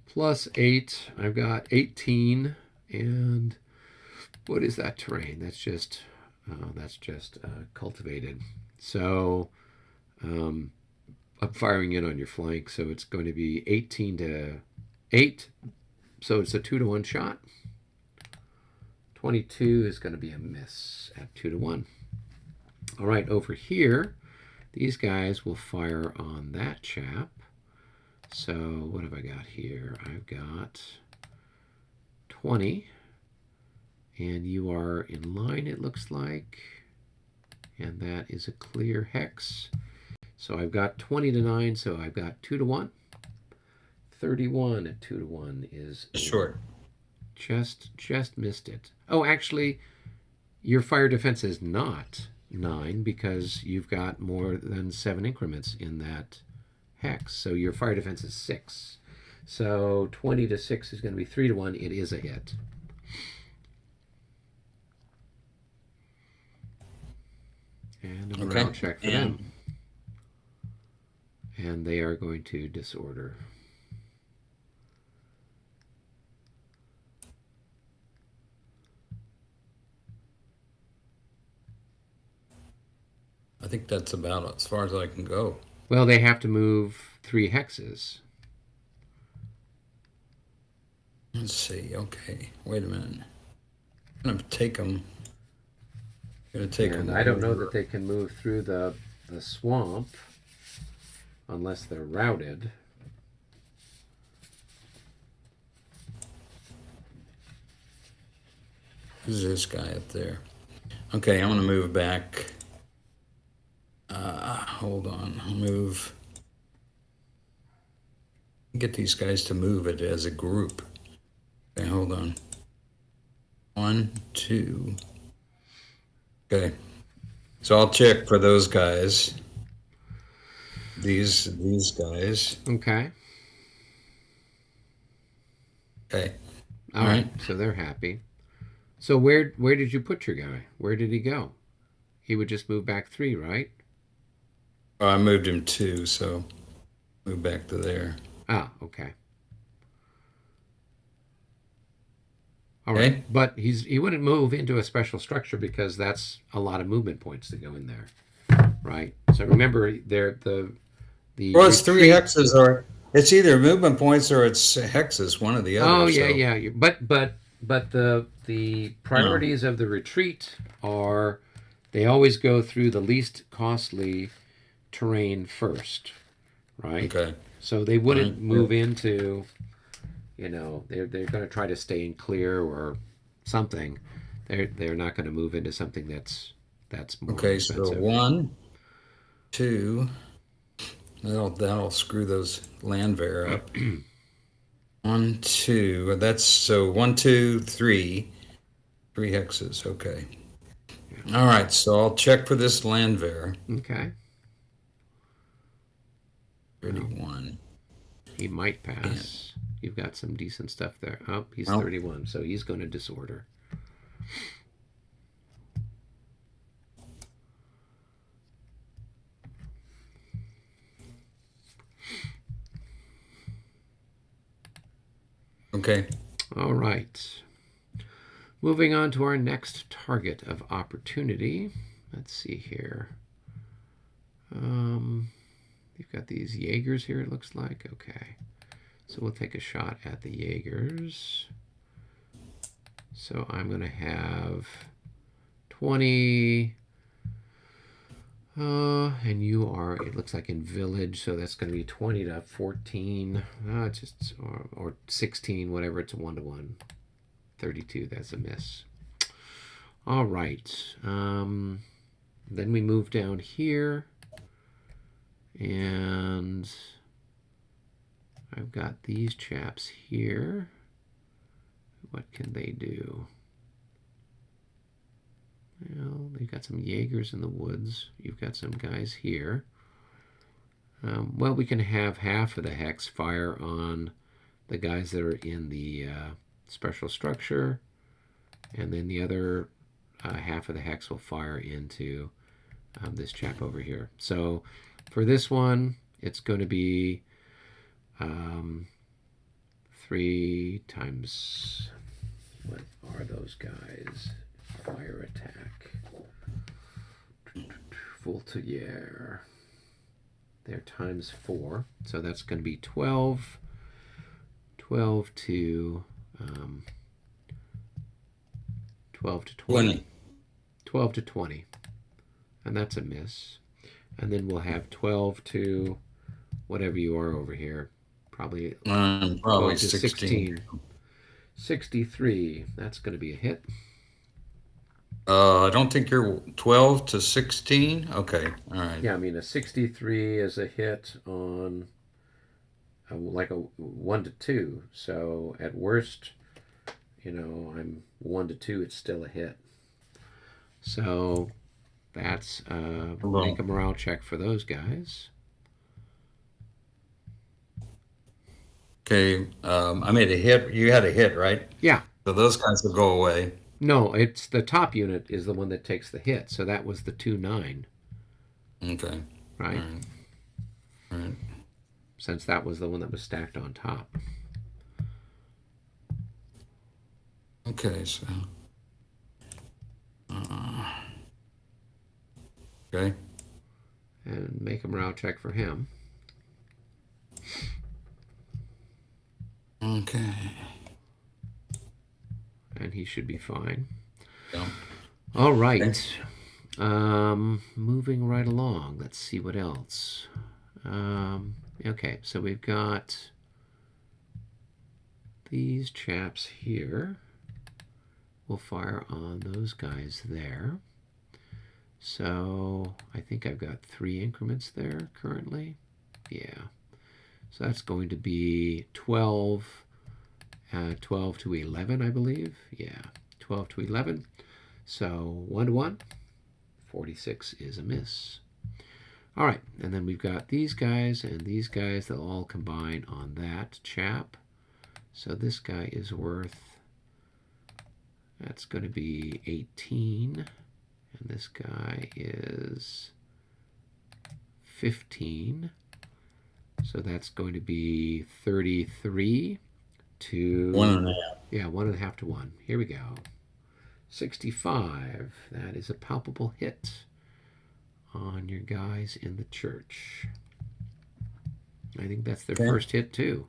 plus 8. I've got 18. And what is that terrain? That's just cultivated. So I'm firing in on your flank. So it's going to be 18 to 8. So it's a 2-to-1 shot. 22 is going to be a miss at 2-to-1. All right, over here, these guys will fire on that chap. So what have I got here? I've got 20. And you are in line, it looks like. And that is a clear hex. So I've got 20 to 9, so I've got 2-to-1. 31 at 2-to-1 is Short. Just missed it. Oh, actually, your fire defense is not 9 because you've got more than 7 increments in that hex. So your fire defense is 6. So 20 to 6 is going to be 3-to-1. It is a hit. And a morale check for them. And they are going to disorder. I think that's about as far as I can go. Well, they have to move 3 hexes. Let's see. Okay, wait a minute. I'm gonna take them. And I don't know that they can move through the swamp unless they're routed. Who's this guy up there? Okay, I'm gonna move back. Hold on. I'll move. Get these guys to move it as a group. Okay, hold on. 1, 2. Okay. So I'll check for those guys. These guys. Okay. Okay. All right. So they're happy. So where did you put your guy? Where did he go? He would just move back 3, right? Oh, I moved him 2, so move back to there. Ah, okay. All right. Okay. But he wouldn't move into a special structure because that's a lot of movement points to go in there. Right? So remember the Well, it's 3 hexes, or it's either movement points or it's hexes, one or the other. Oh yeah, yeah. But the priorities of the retreat are they always go through the least costly terrain first, right? Okay. So they wouldn't move into, they're going to try to stay in clear or something. They're not going to move into something that's more expensive. So 1, 2. That'll screw those Landwehr up. 1, 2. That's so 1, 2, 3. 3 hexes. Okay. Yeah. All right. So I'll check for this Landwehr. Okay. 31. He might pass. Yeah. You've got some decent stuff there. Oh, he's 31, so he's going to disorder. Okay. All right. Moving on to our next target of opportunity. Let's see here. You've got these Jaegers here, it looks like. Okay. So we'll take a shot at the Jaegers. So I'm going to have 20. And you are, it looks like in village, so that's going to be 20 to 14. Or 16, whatever. It's a 1-to-1. 32, that's a miss. All right. Then we move down here. And I've got these chaps here. What can they do? Well, they've got some Jaegers in the woods. You've got some guys here. Well, we can have half of the hex fire on the guys that are in the special structure. And then the other half of the hex will fire into this chap over here. So for this one, it's going to be 3 times, what are those guys? Fire attack. Voltaire. They're times 4. So that's going to be 12. 12 to 12 to 20. 12 to 20. And that's a miss. And then we'll have 12 to whatever you are over here. Probably 12 to 16. 63. That's going to be a hit. I don't think you're 12 to 16. Okay, all right. Yeah, I mean, a 63 is a hit on like a 1 to 2. So at worst, I'm 1 to 2, it's still a hit. So that's make a morale check for those guys. Okay, I made a hit. You had a hit, right? Yeah. So those guys will go away. No, it's the top unit is the one that takes the hit. So that was the 2-9. Okay. Right? All right. Since that was the one that was stacked on top. Okay, so. Okay. And make a morale check for him. Okay. And he should be fine. Yeah. All right. Moving right along. Let's see what else. Okay, so we've got these chaps here. We'll fire on those guys there. So I think I've got 3 increments there currently. Yeah. So that's going to be 12 to 11, I believe. Yeah, 12 to 11. So 1 to 1. 46 is a miss. All right, and then we've got these guys and these guys. They'll all combine on that chap. So this guy is worth, that's going to be 18. And this guy is 15. So that's going to be 33 to 1.5. Yeah, 1.5 to 1. Here we go. 65. That is a palpable hit on your guys in the church. I think that's their first hit too.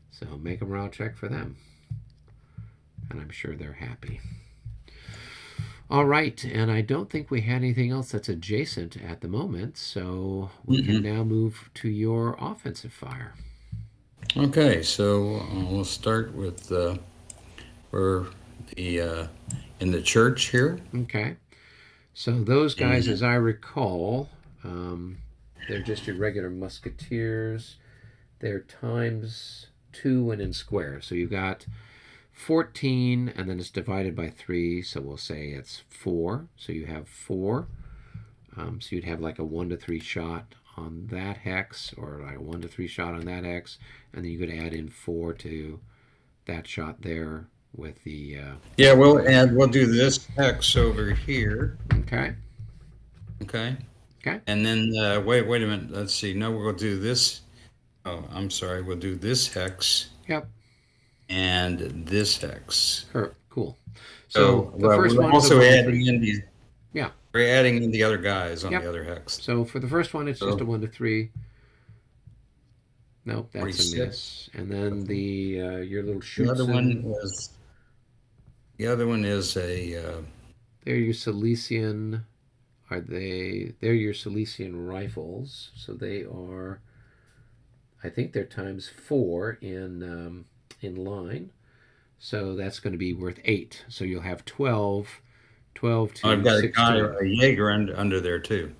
So make a morale check for them. And I'm sure they're happy. All right, and I don't think we had anything else that's adjacent at the moment, so we can now move to your offensive fire. Okay, so we'll start with we're in the church here. Okay, so those guys, as I recall, they're just your regular musketeers. They're times 2 and in square. So you've got 14, and then it's divided by 3, so we'll say it's 4. So you have 4. So you'd have like a 1 to 3 shot on that hex, or like a 1 to 3 shot on that hex, and then you could add in 4 to that shot there with the... Yeah, we'll do this hex over here. Okay. Okay. Okay. And then, wait a minute. Let's see. No, we'll do this. Oh, I'm sorry. We'll do this hex. Yep. And this hex. Cool. So the first we're one also adding in these. Yeah. We're adding in the other guys on the other hex. So for the first one, it's just a 1 to 3. Nope, that's 46. a miss. And then the your little The shoots. other one is a. They're your Silesian. They're your Silesian rifles. So they are. I think they're times 4 in line. So that's going to be worth 8. So you'll have 12 to I've got 16. a Jaeger under there too.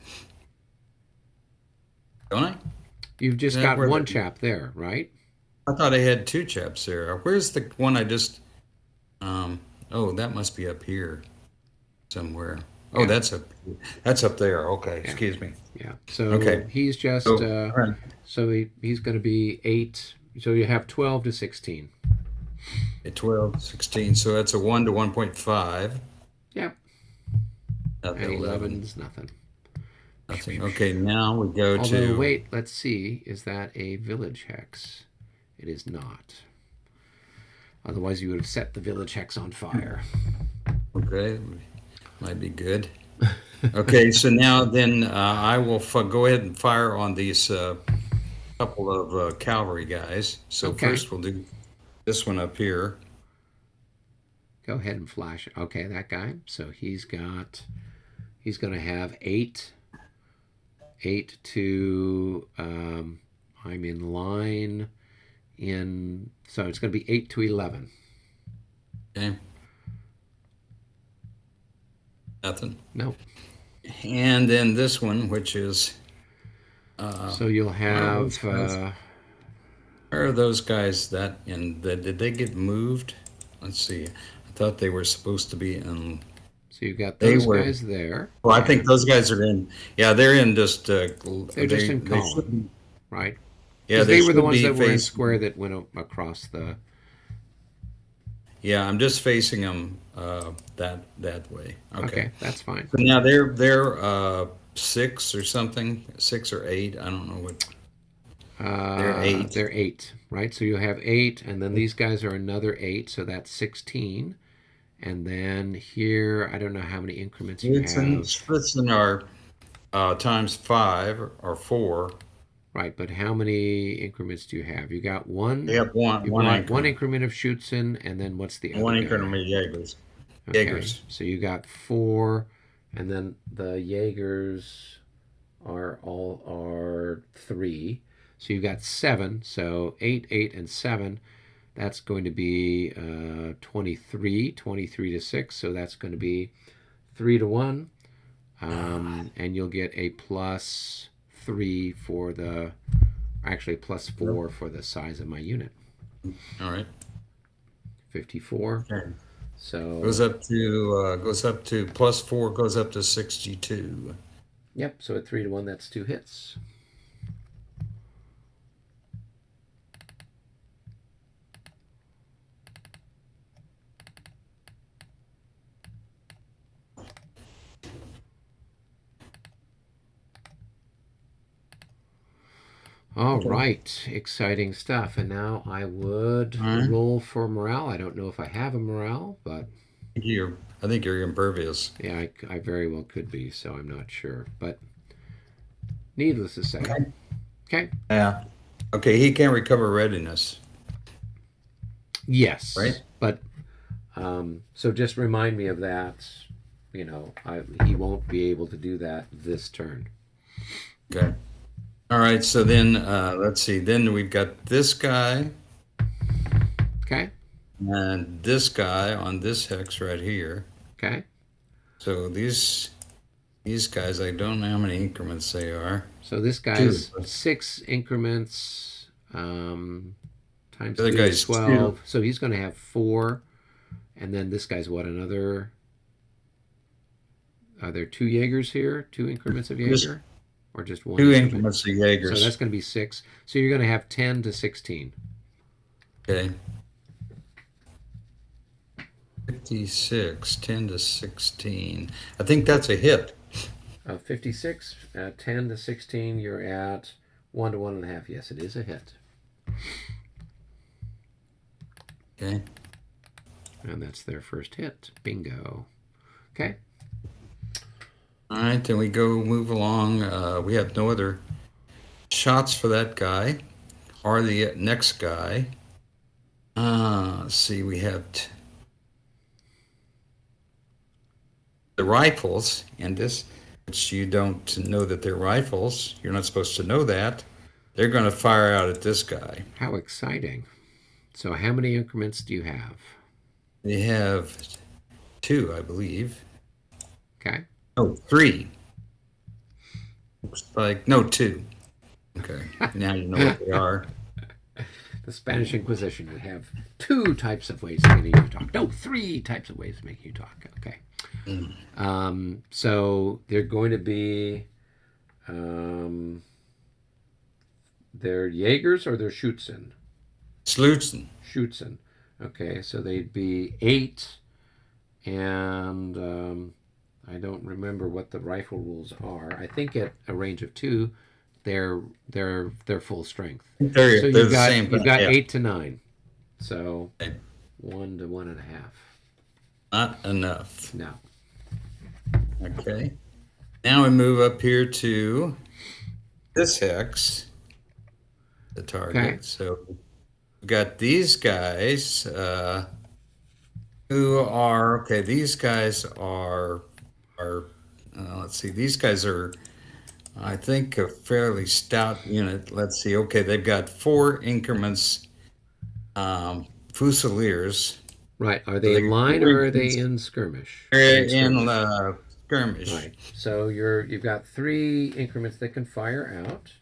Don't I? You've just got one chap there, right? I thought I had 2 chaps there. Where's the one I just? Oh, that must be up here somewhere. Oh, Yeah. that's up there. Okay, excuse me. Yeah. So Okay. he's just right. so he's going to be 8. So you have 12 to 16. 12, 16. So that's a 1 to 1.5. Yeah. Not And 11. 11's nothing. Nothing. Okay, now we go Although, to. wait, let's see. Is that a village hex? It is not. Otherwise, you would have set the village hex on fire. Okay, might be good. Okay, so now then I will go ahead and fire on these couple of cavalry guys. So Okay. first we'll do this one up here. Go ahead and flash. Okay, that guy. So he's going to have 8 to, I'm in line in, so it's going to be 8 to 11. Okay. Nothing. No. And then this one, which is. So you'll have, where are those guys that in? Did they get moved? Let's see. I thought they were supposed to be in. so you've got They those were- guys there. Well, I think those guys are in. Yeah, they're in just. They're just in column. should be- Right? Yeah, Because they were the should ones be that were in facing- square that went across the. Yeah, I'm just facing them that way. Okay, that's fine. So now they're 6 or something, 6 or 8. I don't know what. They're 8. They're 8, right? So you have 8, and then these guys are another 8, so that's 16. And then here, I don't know how many increments you have. Spritzen are times 5 or 4. Right, but how many increments do you have? You got one. They have one You want increment. one increment of Schützen, and then what's the other? One guy? increment of Jaegers. Okay, Jaegers. so you got 4, and then the Jaegers are 3. So you got 7. So 8, 8, and 7. That's going to be 23 to 6. So that's going to be 3 to 1, and you'll get a plus 3 for the, actually plus 4 for the size of my unit. All right. 54. Okay. So Goes up to plus 4 goes up to 62. yep. So at 3 to 1, that's 2 hits. All right, exciting stuff. And now I would All right. roll for morale. I don't know if I have a morale, but I think you're impervious. yeah, I very well could be, so I'm not sure. But needless to say. Okay. Yeah. Okay, he can't recover readiness. Yes. Right. But so just remind me of that. You know, he won't be able to do that this turn. Okay. All right, so then let's see. Then we've got this guy Okay. and this guy on this hex right here. Okay. So these guys, I don't know how many increments they are. So this guy's 2. 6 increments times The other 3 guy's is 12. So he's going to have 4. And then this guy's what? Another. Are there 2 Jaegers here? 2 increments of Just Jaeger? Or just 1? 2 increments of Jaegers. So that's going to be 6. So you're going to have 10 to 16. Okay. 56, 10 to 16. I think that's a hit. 56, 10 to 16, you're at 1 to 1.5. Yes, it is a hit. Okay. And that's their first hit. Bingo. Okay. All right, then we move along. We have no other shots for that guy or the next guy. Let's see, we have the rifles, and this, which you don't know that they're rifles. You're not supposed to know that. They're going to fire out at this guy. How exciting. So how many increments do you have? They have 2, I believe. Okay. Oh, 3. Looks like, no, 2. Okay, now you know what they are. The Spanish Inquisition would have 2 types of ways of getting you to talk. No, 3 types of ways of making you talk. Okay. So they're going to be, they're Jaegers or they're Schützen? Slutzen. Schützen. Okay, so they'd be 8 and I don't remember what the rifle rules are. I think at a range of 2, they're full strength. They're, So they're the same. you've got Yeah. 8 to 9. So Okay. 1 to 1.5. Not enough. No. Okay. Now we move up here to this hex, the target. Okay. So we've got these guys who are, okay, these guys are let's see, these guys are, I think, a fairly stout unit. Let's see, okay, they've got 4 increments, Fusiliers. Right. Are they in line or are they in skirmish? They're in skirmish. Right. So you've got 3 increments that can fire out,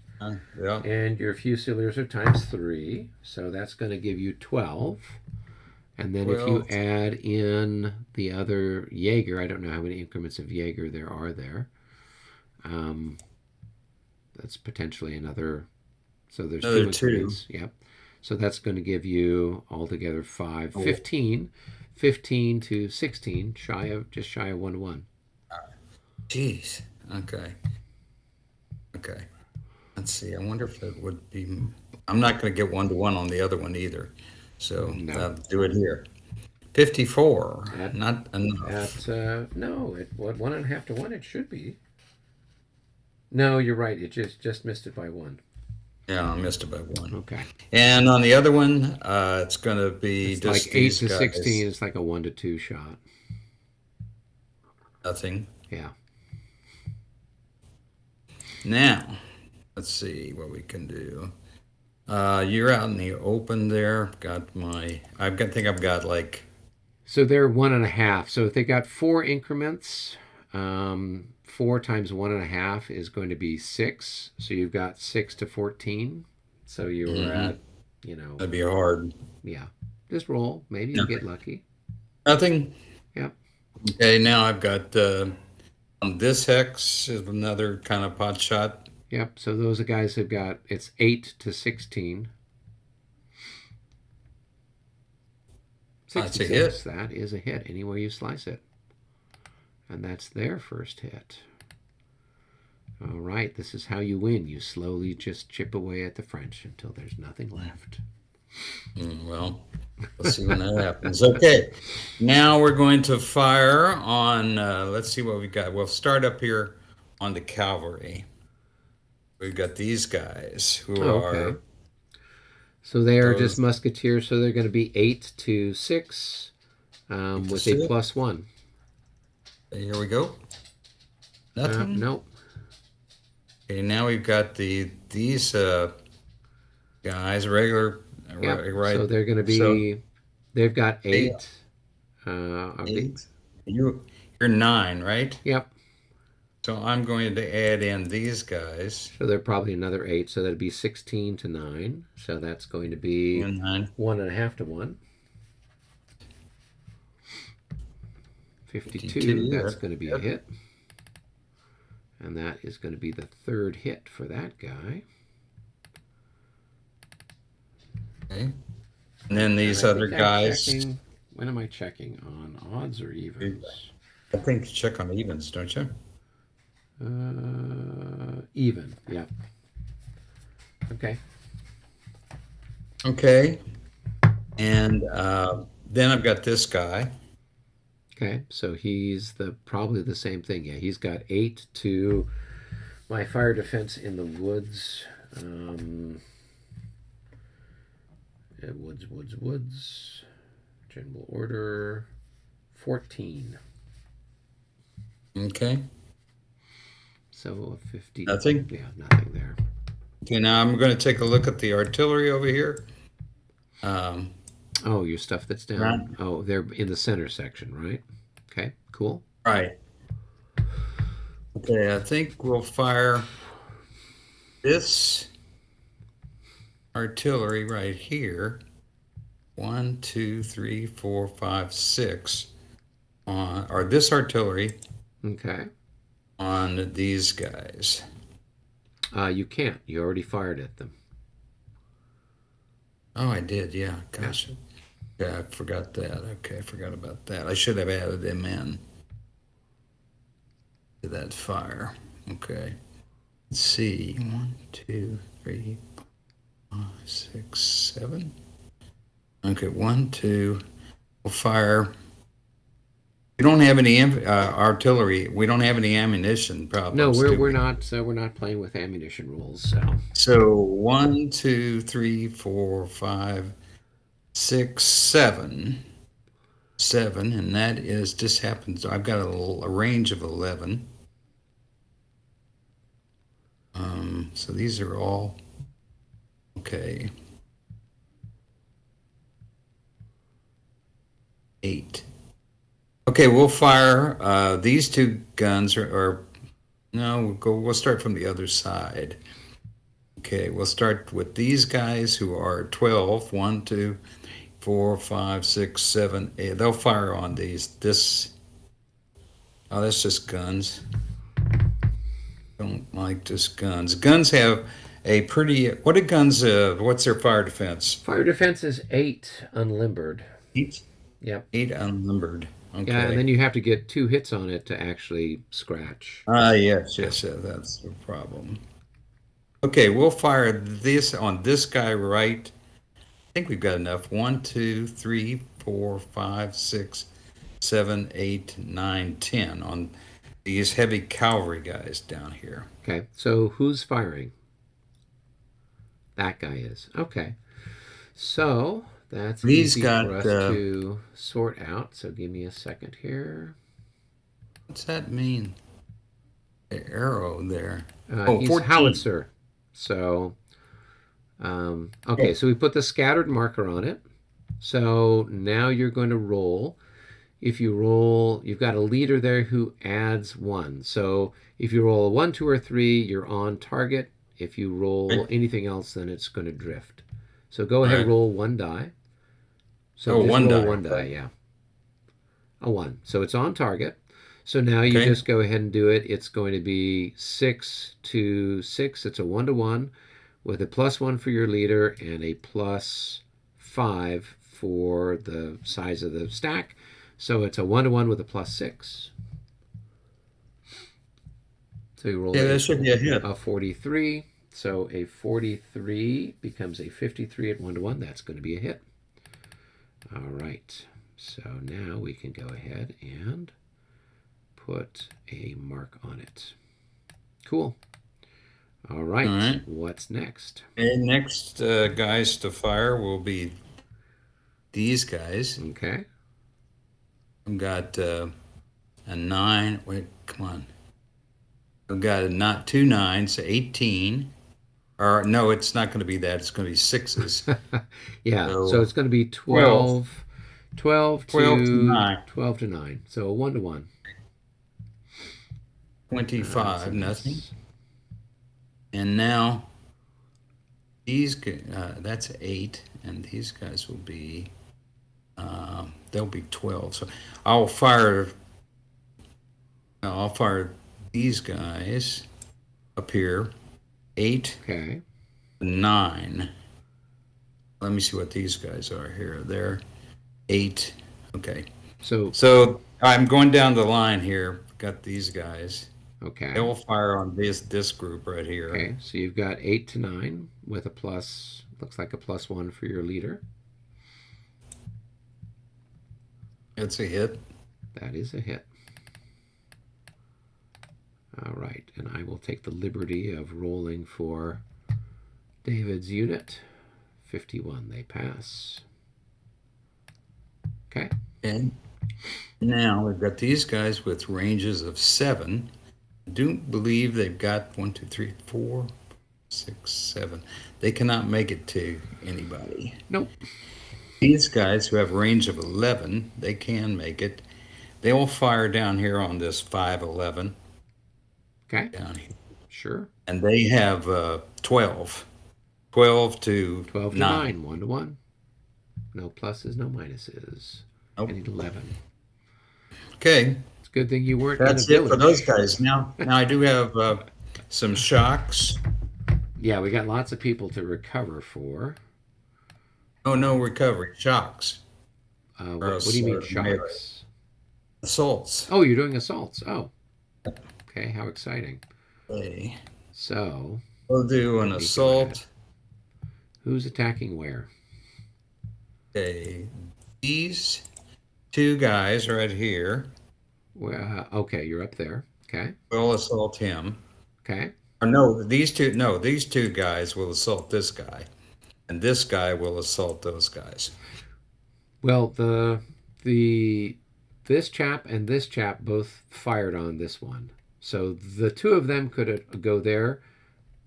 Yeah. and your Fusiliers are times 3, so that's going to give you 12. And then if you 12. add in the other Jaeger, I don't know how many increments of Jaeger there are there. That's potentially another. So there's Another 2 increments. Yep. So that's going to give you altogether 5, 15, 15 to 16, just shy of 1 to 1. Jeez. Okay. Okay. Let's see. I wonder if it would be. I'm not going to get 1 to 1 on the other one either. So No. do it here. 54. That- Not enough. No, 1.5 to 1. It should be. No, you're right. It just missed it by 1. Yeah, I missed it by 1. Okay. And on the other one, it's going to be It's just like 8 these to guys. 16. It's like a 1 to 2 shot. Nothing. Yeah. Now, let's see what we can do. You're out in the open there. I think I've got like. So they're 1.5. So if they got 4 increments, 4 times 1.5 is going to be 6. So you've got 6 to 14. So you're at, That'd be hard. yeah. Just roll. Maybe you get lucky. Nothing. Yep. Okay, now I've got this hex is another kind of pot shot. Yep. So those are guys who've got, it's 8 to 16. That's a 66. hit. That is a hit anywhere you slice it. And that's their first hit. All right. This is how you win. You slowly just chip away at the French until there's nothing left. Well, let's see when that happens. Okay, now we're going to fire on, let's see what we got. We'll start up here on the cavalry. We've got these guys who are. So they are those- just musketeers. So they're going to be 8 to 6 with a 6. +1. Here we go. Nothing. Nope. Okay, now we've got these guys, regular. Yep. Right. So they're going to be. So- They've got 8. 8. You're 9, right? Yep. So I'm going to add in these guys. So they're probably another 8. So that'd be 16 to 9. So that's going to be 9. 1.5 to 1. 52. 52, That's going to be a yep. hit. And that is going to be the 3rd hit for that guy. Okay. And then these And I other think I'm guys. checking- when am I checking? On odds or evens? I think you check on evens, don't you? Even. Yeah. Okay. Okay. And then I've got this guy. Okay. So he's probably the same thing. Yeah. He's got 8 to my fire defense in the woods. Woods. General order 14. Okay. So 50. Nothing? Yeah, nothing there. Okay, now I'm going to take a look at the artillery over here. Oh, your stuff that's down. Right. Oh, they're in the center section, right? Okay, cool. Right. Okay, I think we'll fire this artillery right here. 1, 2, 3, 4, 5, 6. Or this artillery Okay. on these guys. You can't. You already fired at them. Oh, I did. Yeah. Gosh. Yeah, I forgot that. Okay, I forgot about that. I should have added them in. to that fire. Okay. Let's see. 1, 2, 3, 4, 5, 6, 7. Okay, 1, 2. We'll fire. We don't have any artillery. We don't have any ammunition problems. No, do we're we? not. We're not playing with ammunition rules. So So 1, 2, 3, 4, 5, 6, 7. 7, and that is just happens. I've got a range of 11. So these are all okay. 8. Okay, we'll fire these two guns no, we'll start from the other side. Okay, we'll start with these guys who are 12. 1, 2, 4, 5, 6, 7, 8. They'll fire on these. Oh, that's just guns. Don't like just guns. Guns have a pretty. What do guns? What's their fire defense? fire defense is 8 unlimbered. 8. Yep. 8 unlimbered. Okay. Yeah, and then you have to get 2 hits on it to actually scratch. Yes, that's the problem. Okay, we'll fire this on this guy right. I think we've got enough. 1, 2, 3, 4, 5, 6, 7, 8, 9, 10 on these heavy cavalry guys down here. Okay, so who's firing? That guy is. Okay. So that's These easy got, for us to sort out. So give me a second here. What's that mean? The arrow there. He's 14. howitzer. So, okay, so we put the scattered marker on it. So now you're going to roll. If you roll, you've got a leader there who adds 1. So if you roll a 1, 2, or 3, you're on target. If you roll anything else, then it's going to drift. So go ahead and roll 1 die. So just one roll die. 1 die, yeah. A 1. So it's on target. So now you just go ahead and do it. It's going to be 6 to 6. It's a 1-to-1 with a +1 for your leader and a +5 for the size of the stack. So it's a 1-to-1 with a +6. So you roll that should be a hit. a 43. So a 43 becomes a 53 at 1-to-1. That's going to be a hit. All right. So now we can go ahead and put a mark on it. Cool. All right. All right. What's next? And next guys to fire will be these guys. Okay. I've got a 9. Wait, come on. I've got a not 2 9s, 18. Or no, it's not going to be that. It's going to be 6s. Yeah. So it's going to be 12 to 9. 12 to 9. So a 1-to-1. 25, nothing. And now these that's 8, and these guys will be they'll be 12. So I'll fire these guys up here. 8, Okay. 9. Let me see what these guys are here. They're 8. Okay. So I'm going down the line here. Got these guys. Okay. They will fire on this group right here. Okay. So you've got 8 to 9 with a plus, looks like a +1 for your leader. It's a hit. That is a hit. All right, and I will take the liberty of rolling for David's unit. 51, they pass. Okay. And now we've got these guys with ranges of 7. I do believe they've got 1, 2, 3, 4, 6, 7. They cannot make it to anybody. Nope. These guys who have range of 11, they can make it. They will fire down here on this 5-11. Okay. Down here. Sure. And they have 12. 12 to 9. 1-to-1. No pluses, no minuses. Nope. And 11. Okay. It's a good thing you weren't That's in a it for village. those guys. Now I do have some shocks. Yeah, we got lots of people to recover for. Oh, no recovery. Shocks. What do you mean, shocks? Assaults. Oh, you're doing assaults. Oh. Okay, how exciting. Okay. So, We'll do an go assault. who's attacking where? Okay. These two guys right here Well, okay, you're up there. Okay, will assault him. okay. Or no, these two guys will assault this guy. And this guy will assault those guys. Well, this chap and this chap both fired on this one. So the two of them could go there,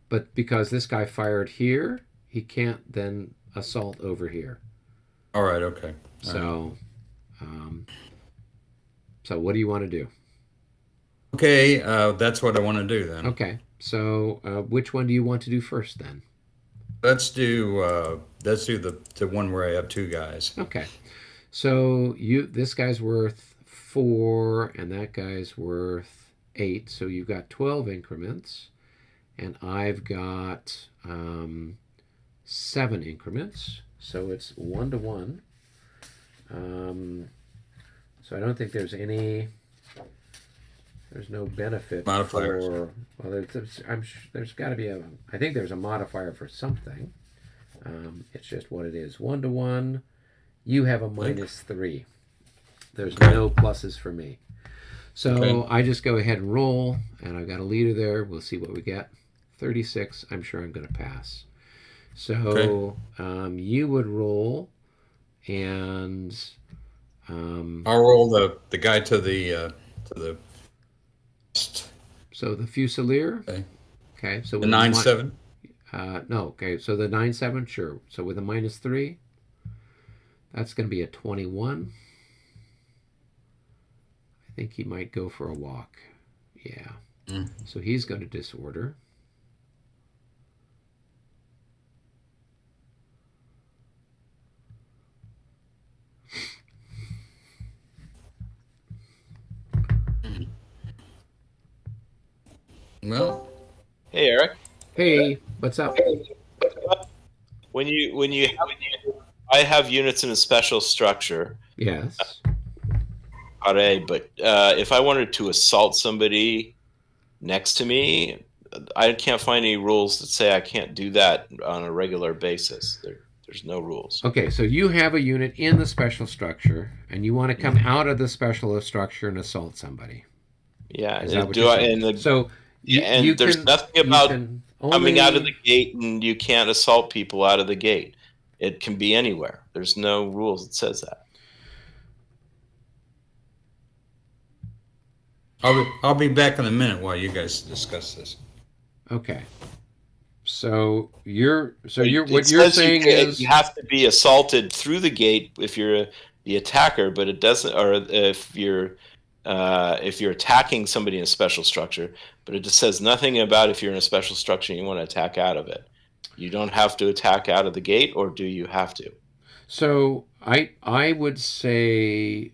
but because this guy fired here, he can't then assault over here. All right, okay. All right. So what do you want to do? Okay, that's what I want to do then. Okay, so which one do you want to do first then? Let's do the one where I have two guys. Okay, so this guy's worth 4 and that guy's worth 8, so you've got 12 increments, and I've got 7 increments, so it's 1 to 1. So I don't think there's no benefit Modifiers. for. Well, there's got to be I think there's a modifier for something. It's just what it is. 1 to 1. You have a -3. There's no pluses for me. So Okay. I just go ahead and roll, and I've got a leader there. We'll see what we get. 36. I'm sure I'm going to pass. So you would roll, and I'll roll the guy to the so the Fusilier. Okay. Okay. So the with 9-7. No. Okay. So the 9-7. Sure. So with a -3, that's going to be a 21. I think he might go for a walk. Yeah. So he's going to disorder. Well, Hey, Eric. Hey, what's up? When you I have units in a special structure, Yes. but if I wanted to assault somebody next to me, I can't find any rules that say I can't do that on a regular basis. There's no rules. Okay, so you have a unit in the special structure, and you want to come out of the special structure and assault somebody. Yeah, Is that what do you're I? saying? And So you there's can, nothing you about can coming out of only- the gate, and you can't assault people out of the gate. It can be anywhere. There's no rules that says that. I'll be back in a minute while you guys discuss this. Okay. So what you're says saying is you have to be assaulted through the gate if you're the attacker, but it doesn't. Or if you're attacking somebody in a special structure, but it just says nothing about if you're in a special structure and you want to attack out of it. You don't have to attack out of the gate, or do you have to? So I would say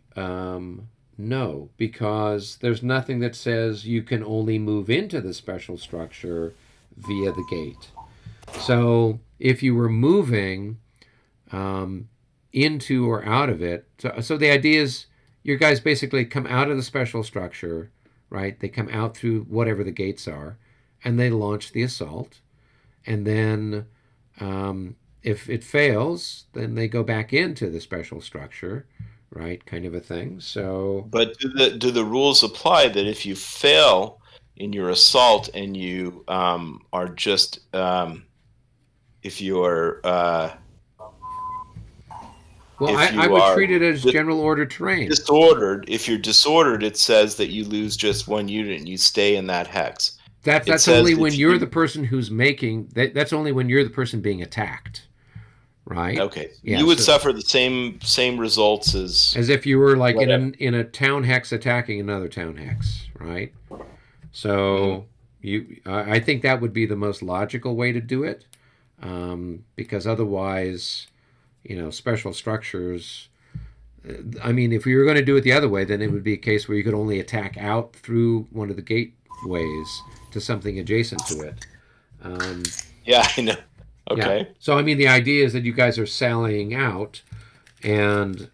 no, because there's nothing that says you can only move into the special structure via the gate. So if you were moving into or out of it, so the idea is your guys basically come out of the special structure, right? They come out through whatever the gates are, and they launch the assault. And then if it fails, then they go back into the special structure, right? Kind of a thing. So, But do the rules apply that if you fail in your assault and you are just if you're well, if I you would are treat it as general order terrain. disordered, if you're disordered, it says that you lose just one unit and you stay in that hex. That's says only that when you're the person who's making. That's only when you're the person being attacked, right? Okay, Yeah, you would so- suffer the same results as As if you were like Whatever. in a town hex attacking another town hex, right? So I think that would be the most logical way to do it, because otherwise, special structures. I mean, if we were going to do it the other way, then it would be a case where you could only attack out through one of the gateways to something adjacent to it. yeah, I know. Okay. Yeah. So I mean, the idea is that you guys are sallying out, and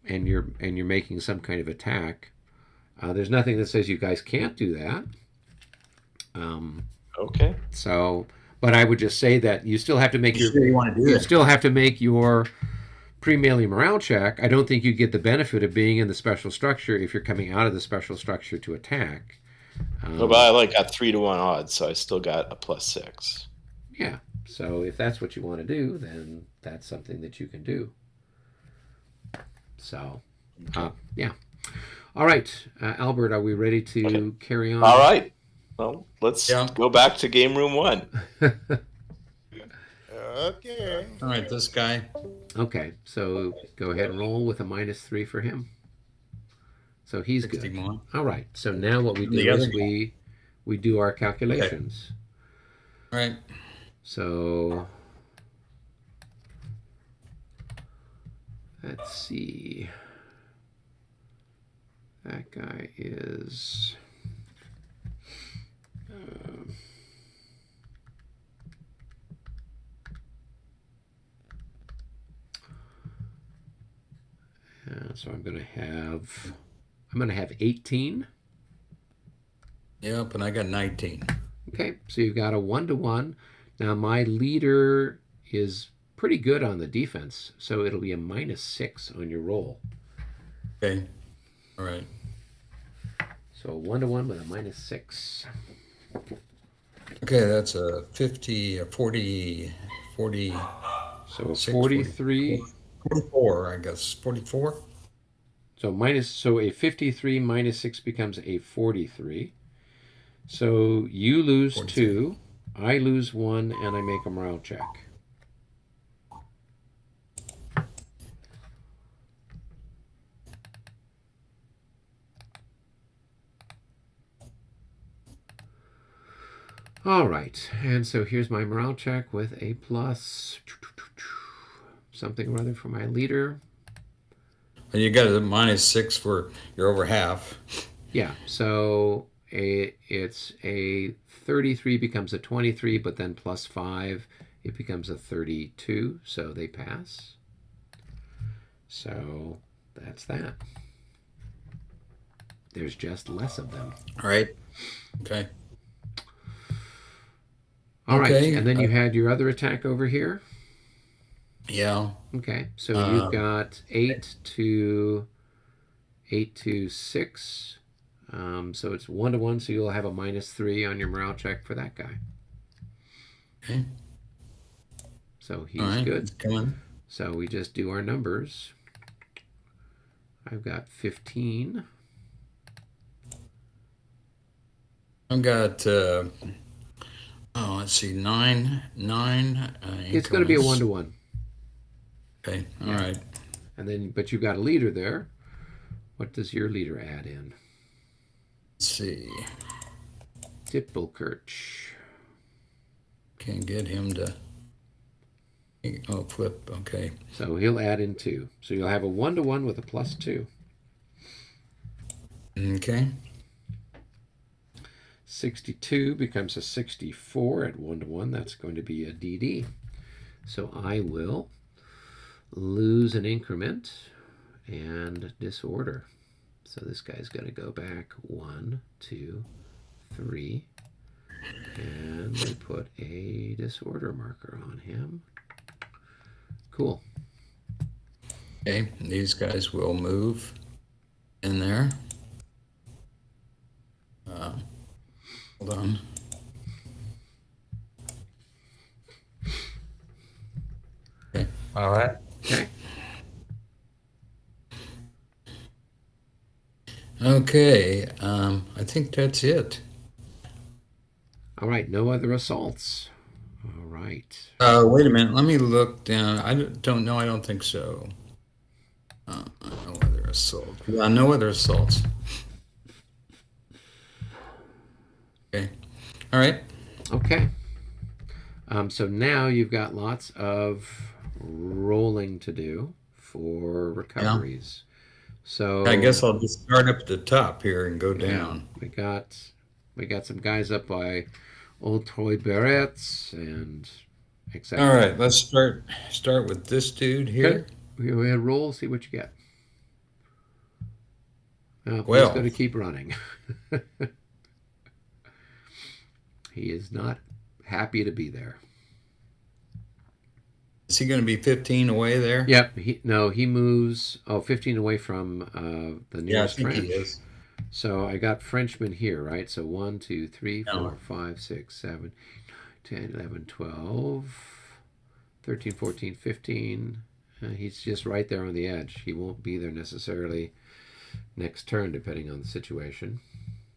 you're making some kind of attack. There's nothing that says you guys can't do that. Okay. So, but I would just say that you still have to make You sure you want to do you that? still have to make your pre-melee morale check. I don't think you get the benefit of being in the special structure if you're coming out of the special structure to attack. But I like got 3-to-1 odds, so I still got a +6. Yeah. So if that's what you want to do, then that's something that you can do. So, yeah. All right, Albert, are we ready to carry on? All right. Well, let's Yeah. go back to game room 1. Okay. All right, this guy. Okay, so go ahead and roll with a -3 for him. So he's good. 61. All right. So now what we The do other is we do our calculations. All right. So let's see. That guy is. So I'm gonna have 18. Yep, and I got 19. Okay, so you've got a 1-to-1. Now my leader is pretty good on the defense, so it'll be a -6 on your roll. Okay. All right. So a 1-to-1 with a -6. Okay, that's a 50, a 40, 40, So a 6, 43. 44, I guess. 44? So a 53 -6 becomes a 43. So you lose 43. 2, I lose 1, and I make a morale check. All right, and so here's my morale check with a plus something or other for my leader. And you got a -6 for you're over half. Yeah, so it's a 33 becomes a 23, but then +5, it becomes a 32, so they pass. So that's that. There's just less of them. All right. Okay. All right, Okay, and then you had your other attack over here. Yeah. Okay, so you've got 8 to 6. So it's 1-to-1, so you'll have a -3 on your morale check for that guy. Okay. So he's All right. good. Come on. So we just do our numbers. I've got 15. I've got let's see, 9. It's going to be a 1-to-1. Okay. All right. And then, but you've got a leader there. What does your leader add in? Let's see. Tippelkirch. Can't get him to. Oh, flip. Okay. So he'll add in 2. So you'll have a 1-to-1 with a +2. Okay. 62 becomes a 64 at 1-to-1. That's going to be a DD. So I will lose an increment and disorder. So this guy's going to go back 1, 2, 3, and we put a disorder marker on him. Cool. Okay. These guys will move in there. Hold on. Okay. All right. Okay. Okay. I think that's it. All right. No other assaults. All right. Wait a minute. Let me look down. I don't know. I don't think so. No other assault. Yeah, no other assaults. Okay. All right. Okay. So now you've got lots of rolling to do for recoveries. So I guess I'll just start up at the top here and go down. we got some guys up by Old Toy Barrettes and etc. All right. Let's start with this dude here. Okay. We roll, see what you get. He's Well. going to keep running. He is not happy to be there. Is he going to be 15 away there? Yep. He moves 15 away from the Yeah, I nearest think French. he is. So I got Frenchmen here, right? So 1, 2, 3, No. 4, 5, 6, 7, 10, 11, 12, 13, 14, 15. He's just right there on the edge. He won't be there necessarily next turn, depending on the situation.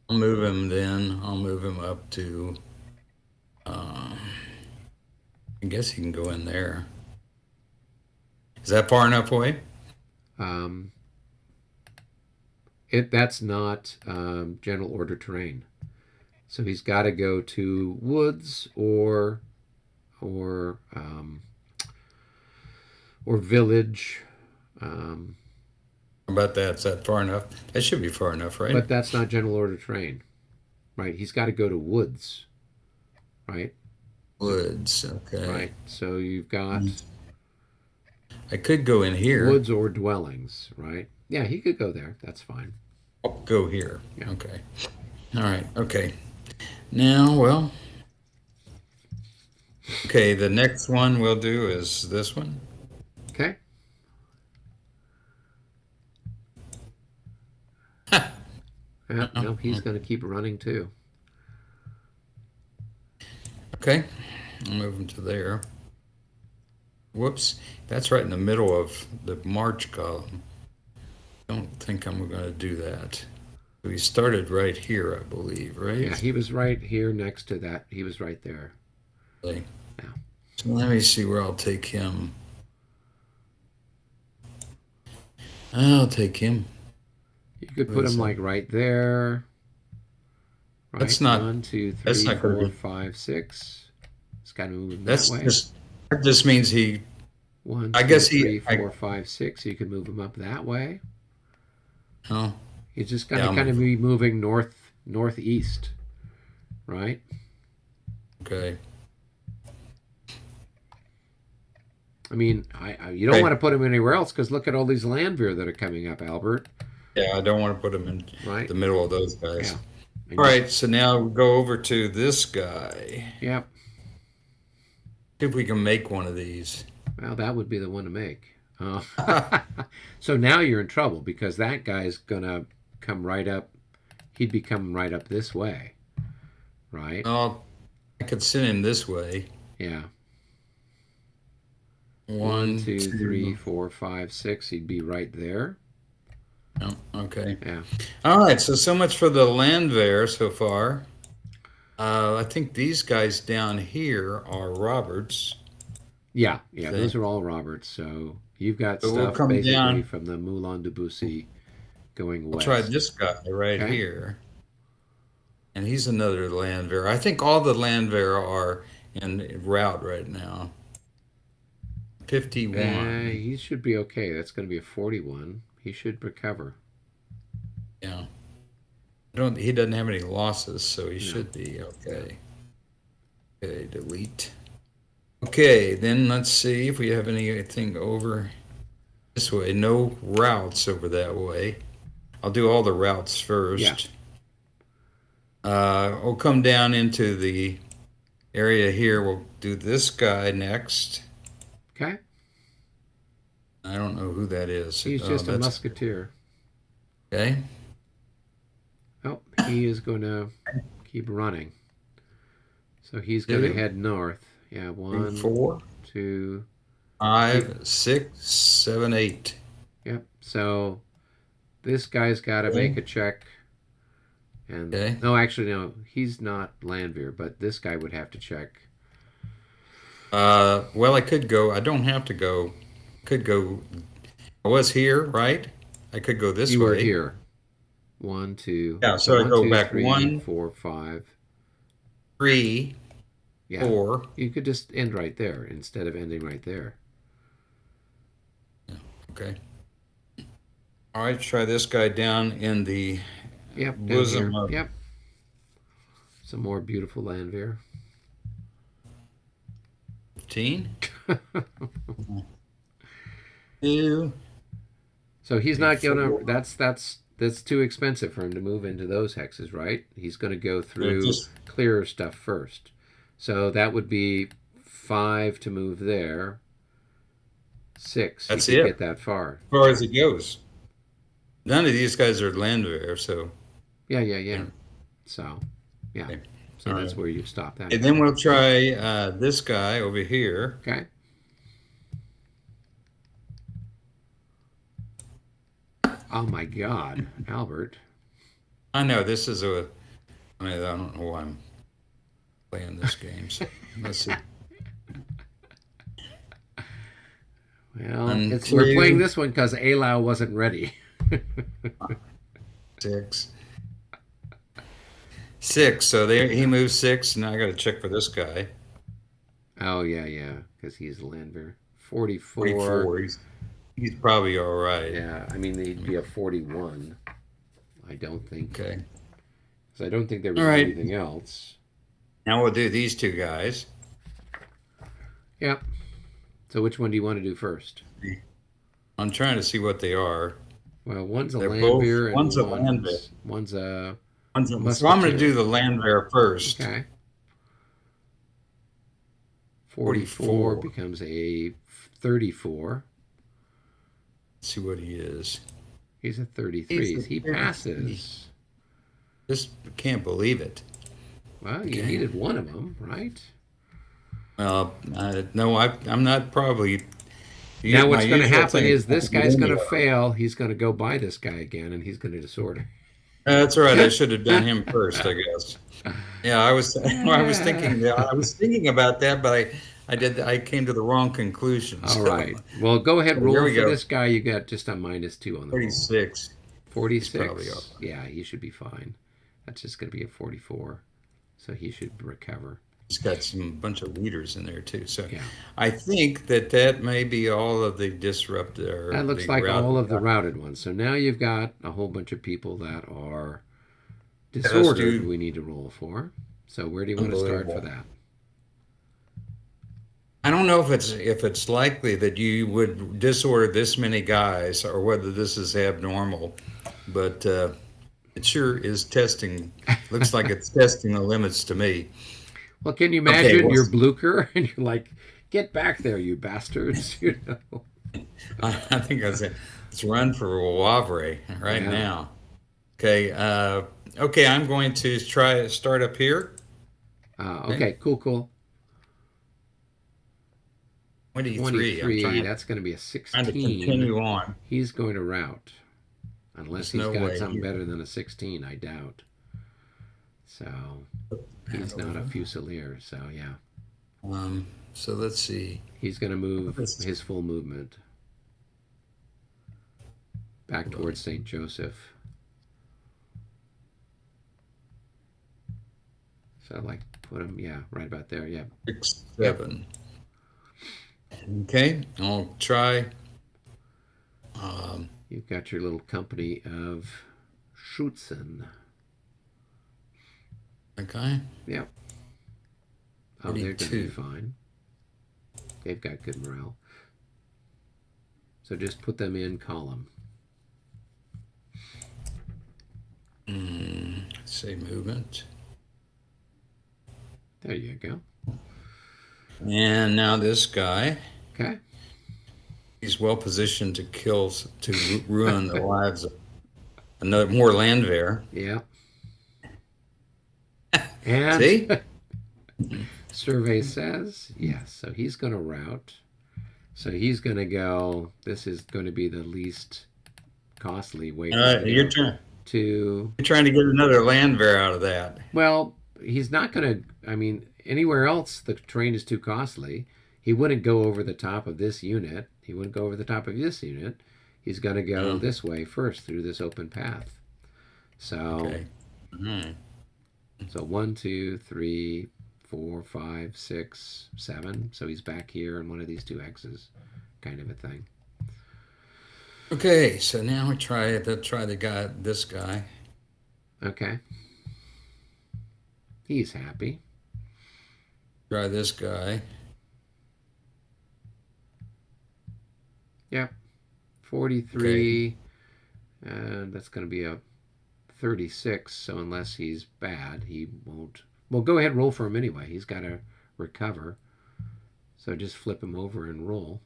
I'll move him then. I'll move him up to, I guess he can go in there. Is that far enough away? That's not general order terrain. So he's got to go to woods or village. How about that? Is that far enough? That should be far enough, right? But that's not general order terrain, right? He's got to go to woods, right? Woods, okay. Right. So you've got I could go in here. woods or dwellings, right? Yeah, he could go there. That's fine. I'll go here. Yeah. Okay. All right. Okay. Now, well. Okay, the next one we'll do is this one. Okay. No, he's going to keep running too. Okay. I'll move him to there. Whoops. That's right in the middle of the march column. Don't think I'm going to do that. We started right here, I believe, right? Yeah, he was right here next to that. He was right there. Okay. Yeah. So let me see where I'll take him. I'll take him. You could put him like right there. Right. That's not- 1, 2, 3, that's not gonna 4, be- 5, 6. It's got to move him That's that way. that just means he. 1, I 2, guess he- 3, 4, 5, 6. You could move him up that way. Oh, He's just going to Yeah, kind of be moving northeast, right? okay. I mean, you don't Right. want to put him anywhere else because look at all these Landwehr that are coming up, Albert. Yeah, I don't want to put him in Right? the middle of those guys. Yeah. And All right, so now we go over to this guy. Yep. See if we can make one of these. Well, that would be the one to make. So now you're in trouble because that guy's gonna come right up. He'd be coming right up this way, right? Oh, I could send him this way. Yeah. 1, 2, 3, 4, 5, 6. He'd be right there. Oh, okay. Yeah. All right, so much for the Landwehr so far. I think these guys down here are Roberts. Yeah. Okay. Those are all Roberts. So you've got So we'll stuff come basically down. from the Moulin de Bussy going We'll west. try this guy right Okay. here. And he's another Landwehr. I think all the Landwehr are en route right now. 51. He should be okay. That's going to be a 41. He should recover. Yeah. He doesn't have any losses, so he No. should be okay. Okay, delete. Okay, then let's see if we have anything over this way. No routes over that way. I'll do all the routes first. We'll come down into the area here. We'll do this guy next. Okay. I don't know who that is. He's just a that's- musketeer. Okay. Oh, he is going to keep running. So he's going to Two. head north. Yeah, 3, 1, 4, 2. 5, 6, 7, 8. Yep. So this guy's got to make a check. And Okay. no, actually, no, he's not Landwehr, but this guy would have to check. Well, I could go. I don't have to go. Could go. I was here, right? I could go this You way. were here. 1, 2. Yeah, so I 1, go 2, back 3, 1. 4, 5. 3, Yeah. 4. You could just end right there instead of ending right there. Okay. All right, try this guy down in the Yep. Down bosom here. of- Yep. Some more beautiful Landwehr. 15. 2. So he's not Four. gonna. That's that's too expensive for him to move into those hexes, right? He's going to go through just- clearer stuff first. So that would be 5 to move there. 6. That's He could it. get that far. As far as it goes. None of these guys are Landwehr, so. Yeah. So, yeah. Okay. So All that's right. where you stop that. And then we'll try this guy over here. Okay. Oh my God, Albert. I know this is I don't know why I'm playing this game. So let's see. Well, One, we're two. playing this one because Alau wasn't ready. 6. 6. So there he moves 6. Now I got to check for this guy. Oh yeah, because he's Landwehr. 44. 44. He's probably all right. Yeah, I mean he'd be a 41. I don't think. Okay. So I don't think there was All right. anything else. Now we'll do these two guys. Yep. So which one do you want to do first? I'm trying to see what they are. Well, one's a They're both- Landwehr and one's a Landwehr. one's a So I'm going to do the Landwehr first. okay. 44 44. becomes a 34. Let's see what he is. He's a 33. He's a He 33. passes. Just can't believe it. Well, you Okay. needed one of them, right? Well, no, I'm not probably. Now what's my going to usual happen thing is this guy's going to anyway. fail. He's going to go by this guy again, and he's going to disorder. That's all right. I should have done him first, I guess. Yeah, I was thinking about that, but I came to the wrong conclusion. All right. Well, go ahead. So Roll here for we go. this guy. You got just a -2 on the roll. 36. 46. probably all Yeah, he should be fine. That's just going to be a 44. So he should recover. It's got some bunch of leaders in there too. So Yeah. I think that may be all of the disrupted. Or That looks the like routed- all of the routed ones. So now you've got a whole bunch of people that are let's disordered do- we need to roll for. So where do you want to start for Unbelievable. that? I don't know if it's likely that you would disorder this many guys, or whether this is abnormal, but it sure is testing. Looks like it's testing the limits to me. Well, can you Okay, imagine well- you're Blucher and you're like, get back there, you bastards. You know? I think I said let's run for Wavre right Yeah. now. Okay, okay. I'm going to start up here. Okay, cool. 23. 23, I'm that's going to be a trying to 16. continue on. He's going to rout. Unless There's he's no got way something he- better than a 16, I doubt. So he's not a Fusilier, so yeah. So let's see. He's going to move This- his full movement back towards St. Joseph. So like put him, yeah, right about there, yeah. 6, 7. Okay, I'll try. You've got your little company of Schutzen. Okay. Yep. Oh, they're going to be 32. fine. They've got good morale. So just put them in column. Say movement. There you go. And now this guy, Okay. he's well positioned to ruin the lives of more Landwehr. Yeah. And See? survey says yes. So he's going to route. So he's going to go. This is going to be the least costly way for him to You're go to. trying to get another Landwehr out of that. Well, he's not going to. I mean, anywhere else the terrain is too costly. He wouldn't go over the top of this unit. He wouldn't go over the top of this unit. He's going to go this way first through this open path. So, Okay. Mhm. so 1, 2, 3, 4, 5, 6, 7. So he's back here in one of these two X's, kind of a thing. Okay, so now we try this guy. Okay. He's happy. Try this guy. Yep. 43. And that's going to be a 36. So unless he's bad, he won't. Well, go ahead and roll for him anyway. He's got to recover. So just flip him over and roll.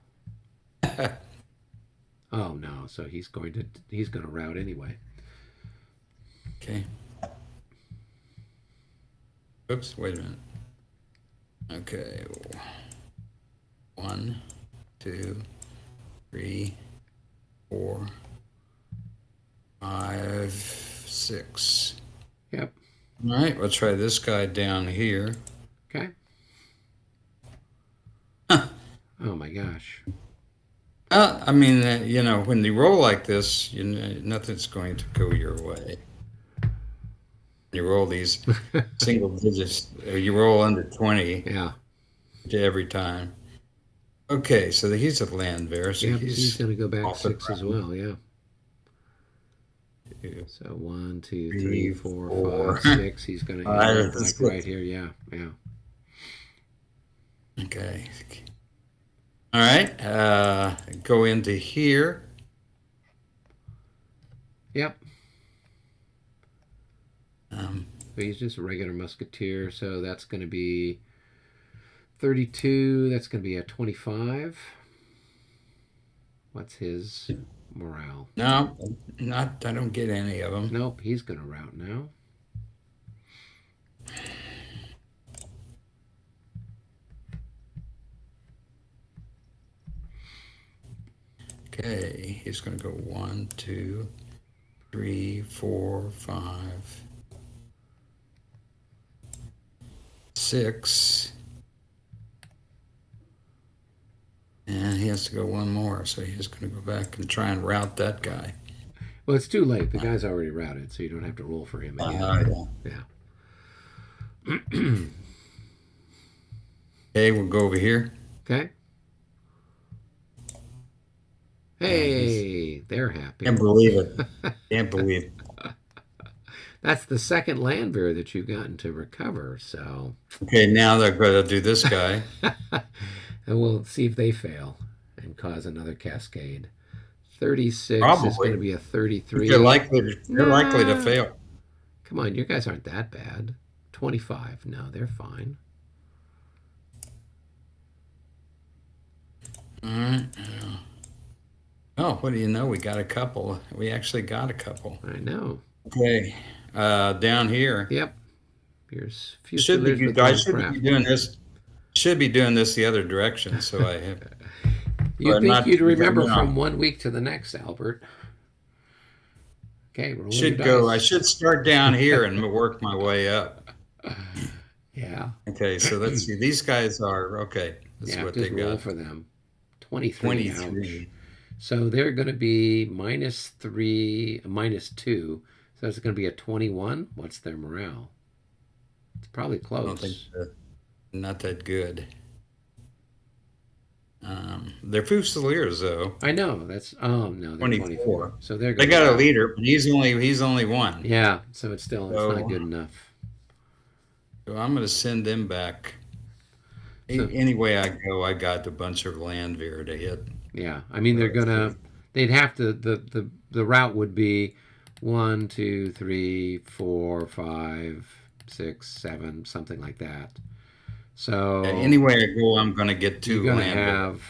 Oh no! So he's going to rout anyway. Okay. Oops, wait a minute. Okay. 1, 2, 3, 4, 5, 6. Yep. All right, we'll try this guy down here. Okay. Huh. Oh my gosh. I mean, when you roll like this, nothing's going to go your way. You roll these single digits, you roll under 20 Yeah. every time. Okay, so he's a land bear. So Yep, he's going to go back off the 6 as ground. well. Yeah. 2, So 1, 2, 3, 3, 4, 4. 5, 6. He's going to All right, hit that's like good. right here. Yeah. Yeah. Okay. All right. Go into here. Yep. But he's just a regular musketeer, so that's going to be 32. That's going to be a 25. What's his morale? No, I don't get any of them. Nope, he's going to rout now. Okay, he's going to go 1, 2, 3, 4, 5, 6. And he has to go one more, so he's going to go back and try and rout that guy. Well, it's too late. The guy's already routed, so you don't have to roll for him again. Yeah. Okay, we'll go over here. Okay. Hey, they're happy. Can't believe it. Can't believe it. That's the second land bear that you've gotten to recover, so. Okay, now they're going to do this guy. And we'll see if they fail and cause another cascade. 36 Probably. is going to be a 33. They're likely to fail. Come on, you guys aren't that bad. 25. No, they're fine. All right. Oh, what do you know? We got a couple. We actually got a couple. I know. Okay, down here. Yep. Here's Should Fusiliers be, with I Long should be Craft. doing this. Should be doing this the other direction. So I have. You'd think not- you'd remember no. from 1 week to the next, Albert. Okay, roll Should your go. I dice. should start down here and work my way up. Yeah. Okay, so let's see. These guys are okay. That's Yeah, what just they roll got. for them. 23. 23. Ouch. So they're going to be -3, -2. So it's going to be a 21. What's their morale? It's probably I don't close. think not that good. They're Fusiliers though. I know. That's no, they're 24. 24. So they're They gonna got a rout. leader, but he's only one. Yeah. So it's still it's So- not good enough. So I'm going to send them back. So- Any way I go, I got a bunch of Landwehr to hit. Yeah. I mean, they're gonna. They'd have to. The route would be 1, 2, 3, 4, 5, 6, 7, something like that. So Any way I go, I'm going to get two you're gonna Landwehr. have.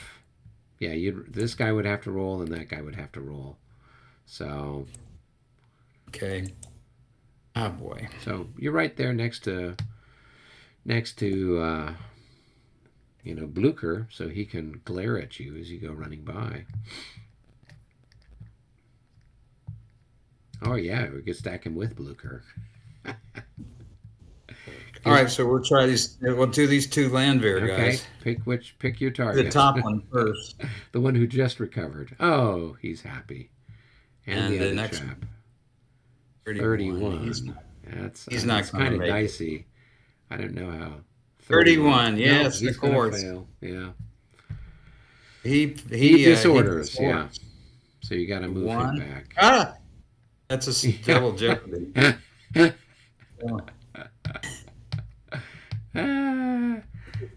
Yeah. This guy would have to roll, and that guy would have to roll. So Okay. Oh boy. you're right there next to Blucher, so he can glare at you as you go running by. Oh yeah, we could stack him with Blucher. All right, so we'll try these. We'll do these two Landwehr Okay, guys. pick your target. The top one first, The one who just recovered. Oh, he's happy. And, And the the other next chap. 31. 31. That's not gonna kind of make it. dicey. I don't know how. 31, No, yes, he's of gonna course. fail. Yeah. He Disorders. he Yeah. So you got to move One. him back. Ah, that's a double jeopardy. Ah.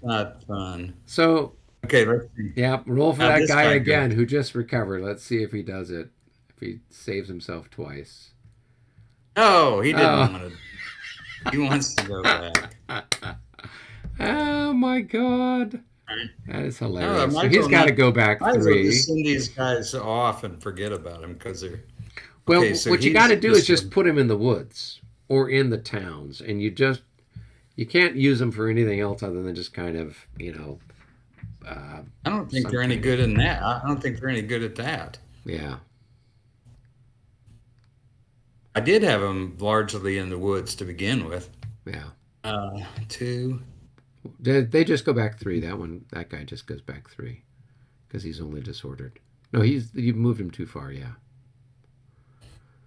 Not fun. So Okay, let's see. yeah, roll for Now that this guy guy again goes. who just recovered. Let's see if he does it. If he saves himself twice. No, he didn't Oh. want to. He wants to go back. Oh my God, that is No, hilarious. So might as he's well got to not- go back Might as well 3. just send these guys off and forget about them because they're. Well, Okay, so what you he's got to do is just just put him in the woods or in the towns, and you can't use them for anything else other than just kind of, I don't think some they're any kind good in that. I don't think they're any good at that. yeah. I did have them largely in the woods to begin with. Yeah. 2. They just go back 3. That guy just goes back 3 because he's only disordered. No, you've moved him too far. Yeah.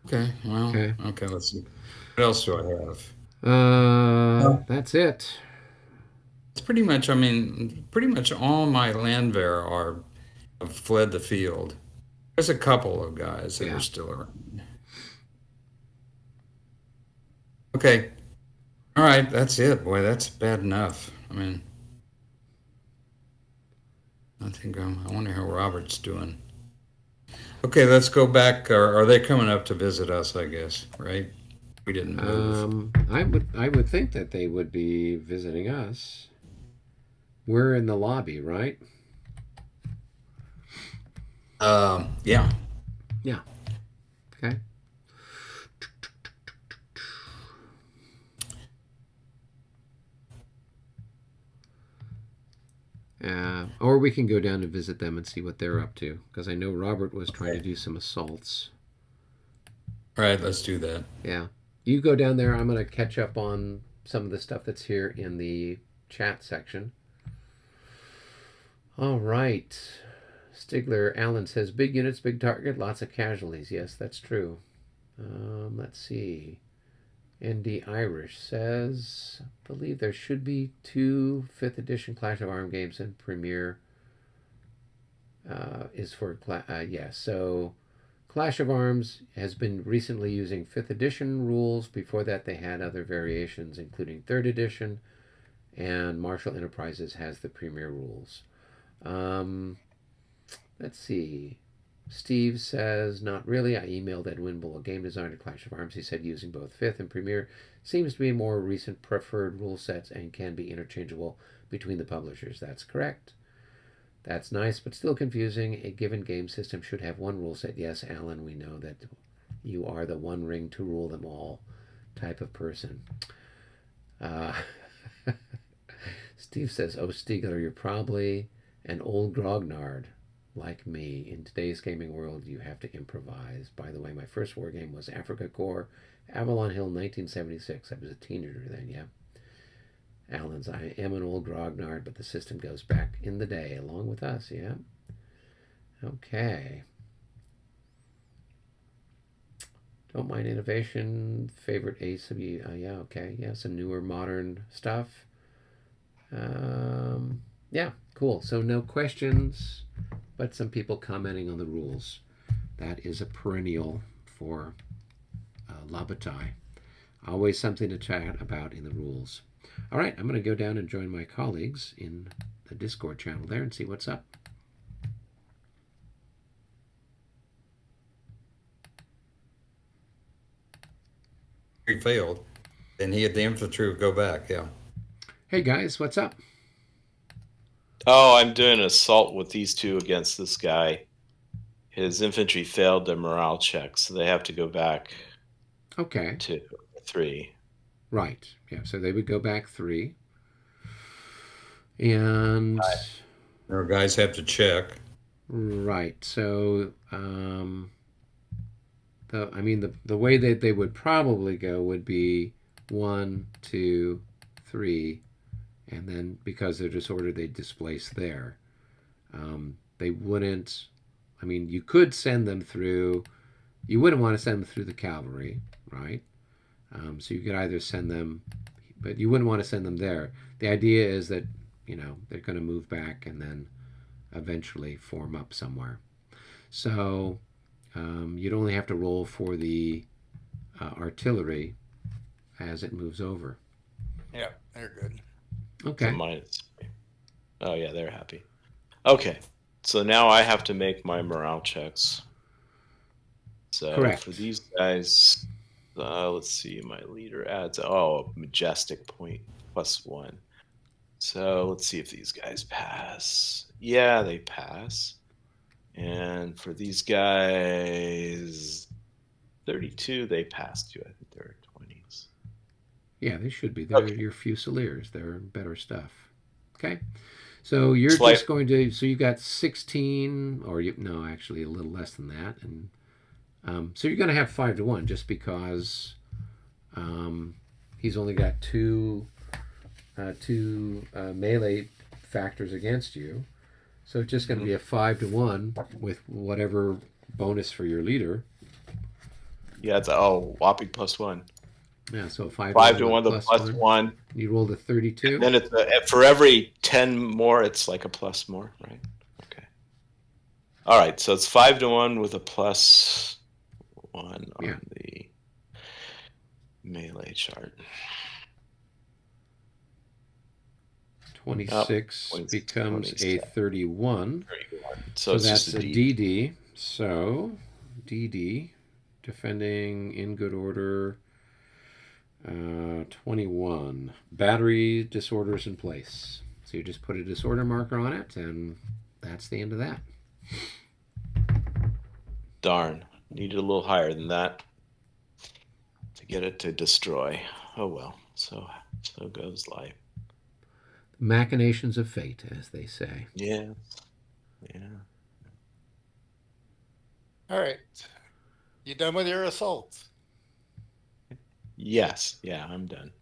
Okay, well, Okay. okay, let's see. What else do I have? That's it. It's pretty much, I mean, pretty much all my landwehr have fled the field. There's a couple of guys that Yeah. are still around. Okay. All right, that's it. Boy, that's bad enough. I mean, I wonder how Robert's doing. Okay, let's go back. Are they coming up to visit us, I guess, right? We didn't move. I would think that they would be visiting us. We're in the lobby, right? Yeah. Yeah. Okay. Or we can go down and visit them and see what they're up to, because I know Robert was trying to do some assaults. All right, let's do that. Yeah. You go down there. I'm going to catch up on some of the stuff that's here in the chat section. All right. Stigler Allen says, big units, big target, lots of casualties. Yes, that's true. Let's see. ND Irish says, I believe there should be 2 5th edition Clash of Arms games in Premiere. Is for, so Clash of Arms has been recently using 5th edition rules. Before that, they had other variations, including 3rd edition, and Marshall Enterprises has the Premiere rules. Let's see. Steve says, not really. I emailed Ed Winbull, a game designer at Clash of Arms. He said using both 5th and Premiere seems to be a more recent preferred rule sets and can be interchangeable between the publishers. That's correct. That's nice, but still confusing. A given game system should have one rule set. Yes, Alan, we know that you are the one ring to rule them all type of person. Steve says, oh, Stiegler, you're probably an old grognard like me. In today's gaming world, you have to improvise. By the way, my first war game was Africa Corps, Avalon Hill, 1976. I was a teenager then, yeah. Alan's, I am an old grognard, but the system goes back in the day along with us, yeah. Okay. Don't mind innovation. Favorite ACW, yeah, okay. Yeah, some newer modern stuff. Yeah, cool. So no questions, but some people commenting on the rules. That is a perennial for La Bataille. Always something to chat about in the rules. All right, I'm going to go down and join my colleagues in the Discord channel there and see what's up. He failed. Then he had the infantry would go back, yeah. Hey guys, what's up? Oh, I'm doing an assault with these 2 against this guy. His infantry failed their morale check, so they have to go back Okay. to 3. Right. Yeah, so they would go back 3. And Our guys have to check. right. So the way that they would probably go would be 1, 2, 3, and then because they're disordered, they displace there. They wouldn't. I mean, you could send them through. You wouldn't want to send them through the cavalry, right? So you could either send them, but you wouldn't want to send them there. The idea is that they're going to move back and then eventually form up somewhere. So you'd only have to roll for the artillery as it moves over. Yeah, they're good. Okay. So oh yeah, they're happy. Okay, so now I have to make my morale checks. So Correct. for these guys, let's see. My leader adds majestic point +1. So let's see if these guys pass. Yeah, they pass. And for these guys, 32, they pass too. I think they're 20s. Yeah, they should be. They're Okay. your Fusiliers. They're better stuff. Okay. So you're Slight- just going to. So you got 16, or no, actually a little less than that, and so you're going to have 5 to 1 just because he's only got two melee factors against you. So it's just going to be a 5 to 1 with whatever bonus for your leader. Yeah, it's whopping +1. Yeah, so 5 to 1, the +1. You rolled a 32. Then it's for every 10 more, it's like a plus more, right? Okay. All right, so it's 5 to 1 with a +1 on the melee chart. 26 becomes a 31. 31. So it's that's just a DD. So DD, defending in good order, 21. Battery disorders in place. So you just put a disorder marker on it, and that's the end of that. Darn. Needed a little higher than that to get it to destroy. Oh well. So goes life. Machinations of fate, as they say. Yeah. Yeah. All right. You done with your assaults? Yes. Yeah, I'm done.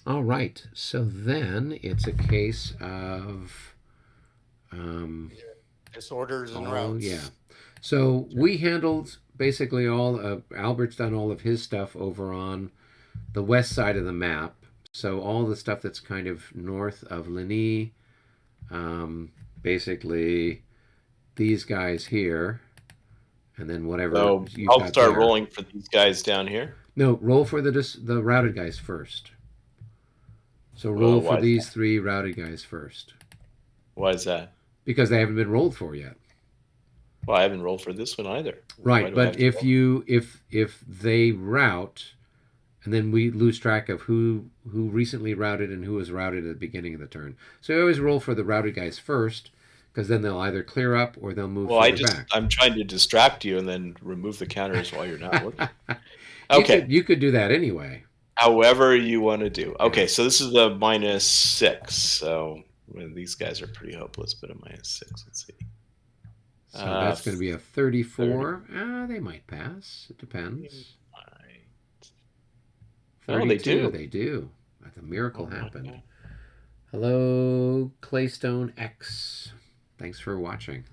All right. So then it's a case of Disorders and routes. yeah. So we handled basically Albert's done all of his stuff over on the west side of the map. So all the stuff that's kind of north of Ligny, basically these guys here, and then whatever. So you've I'll got start there. rolling for these guys down here. No, roll for the routed guys first. So roll why for is these 3 routed guys first, Why is that? because they haven't been rolled for yet. Well, I haven't rolled for this one either. Why Right, do I have but to if roll? if they route, and then we lose track of who recently routed and who was routed at the beginning of the turn. So you always roll for the routed guys first, because then they'll either clear up or they'll move further back. I'm trying to distract you and then remove the counters while you're not looking. Okay. You could do that anyway. However you want to do. Okay, so this is a -6. So these guys are pretty hopeless, but a -6. Let's see. So that's going to be a 34. They might pass. It depends. Oh, they do. They do. The miracle Oh, my happened. God. Hello, Claystone X. Thanks for watching.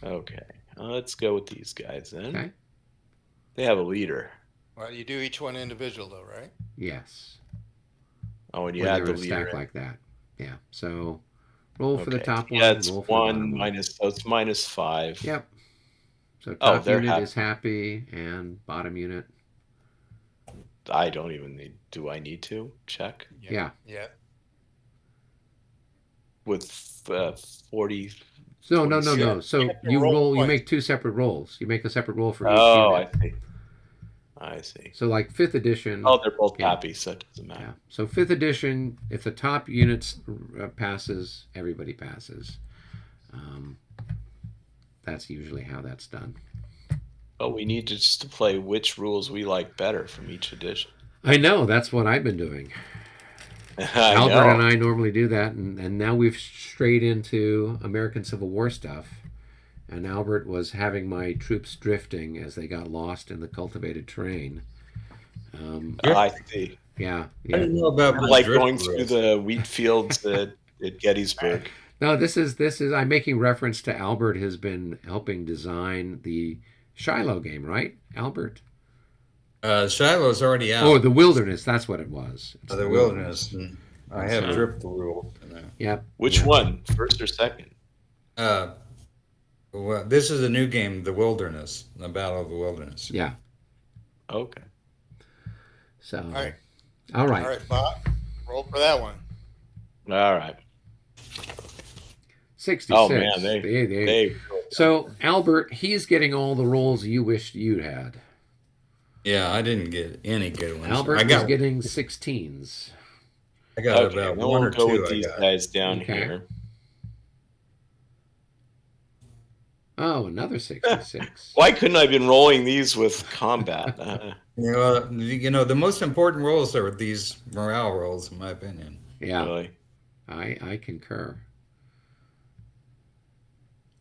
Okay, let's go with these guys then. Okay. They have a leader. Well, you do each one individual, though, right? Yes. Oh, and you When add they're the in a leader. stack like that. Yeah. So roll for the Okay. top one. Yeah, it's roll for the 1 bottom one. minus. So it's -5. Yep. So Oh, top they're unit happy. is happy, and bottom unit. I don't even need. Do I need to check Yeah. Yeah. with 40? So no. 27. So You have to you roll You twice. make 2 separate rolls. You make a separate roll for each Oh, unit. I see. I see. So like 5th edition. Oh, they're both Yeah. happy, so it doesn't matter. Yeah. So 5th edition, if the top units passes, everybody passes. That's usually how that's done. But we need to play which rules we like better from each edition. I know. That's what I've been doing. I Albert know. and I normally do that, and now we've strayed into American Civil War stuff. And Albert was having my troops drifting as they got lost in the cultivated terrain. I see. Yeah. I didn't know about my Like drift going through rules. the wheat fields at Gettysburg. No, this is I'm making reference to Albert has been helping design the Shiloh game, right, Albert? Shiloh's already out. Oh, the Wilderness. That's what it was. It's The wilderness. And I have That's drift rule. Yep. Which one? First or second? Well, this is a new game, The Wilderness, the Battle of the Wilderness. Yeah. Okay. So. All right. All right. All right, Bob. Roll for that one. All right. 66. Oh man, they they So Albert, he's getting all the rolls you wished you'd had. Yeah, I didn't get any good ones. Albert I is got getting 16s. I got Okay, about then one we'll or go two. with I these got. guys down Okay. here. Oh, another 66. Why couldn't I have been rolling these with combat? You know, the most important rolls are these morale rolls, in my opinion. Yeah, Really? I concur.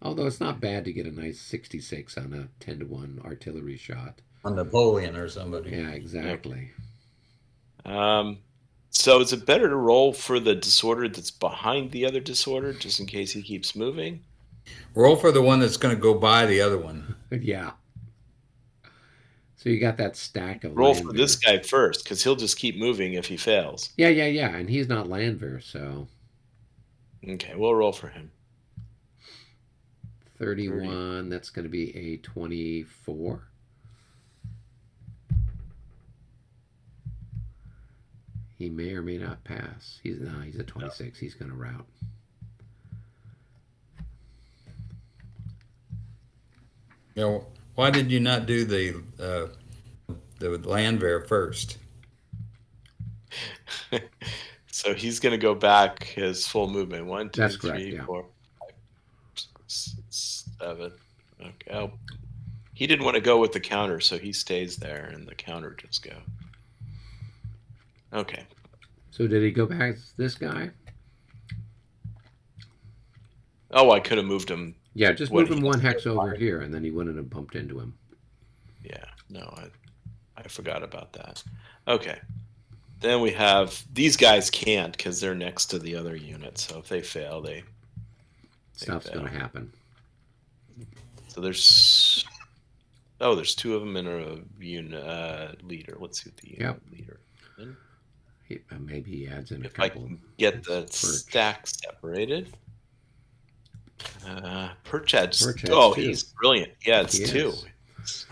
Although it's not bad to get a nice 66 on a 10-1 artillery shot. On Napoleon or somebody. Yeah, exactly. So is it better to roll for the disorder that's behind the other disorder, just in case he keeps moving? Roll for the one that's going to go by the other one. Yeah. So you got that stack of Roll Landwehr. for this guy first, because he'll just keep moving if he fails. Yeah, and he's not Landwehr, so Okay, we'll roll for him. 31, that's going to be a 24. He may or may not pass. He's a 26. He's going to route. You know, why did you not do the Landwehr first? So he's going to go back his full movement. 1, 2, That's correct, 3, yeah. 4, 5, 6, 7. Okay. Oh, he didn't want to go with the counter, so he stays there, and the counter just go. Okay. So did he go back to this guy? Oh, I could have moved him. Yeah, just What, move him he one doesn't hex get over fired? here, and then he wouldn't have bumped into him. Yeah, no, I forgot about that. Okay. Then we have these guys can't because they're next to the other unit. So if they fail, they Stuff's fail. going to happen. So there's 2 of them and a unit leader. Let's see what the unit leader. Maybe he adds in a If I couple. can get the stack separated. Perch adds. Oh, 2. he's brilliant. Yeah, it's He 2. is.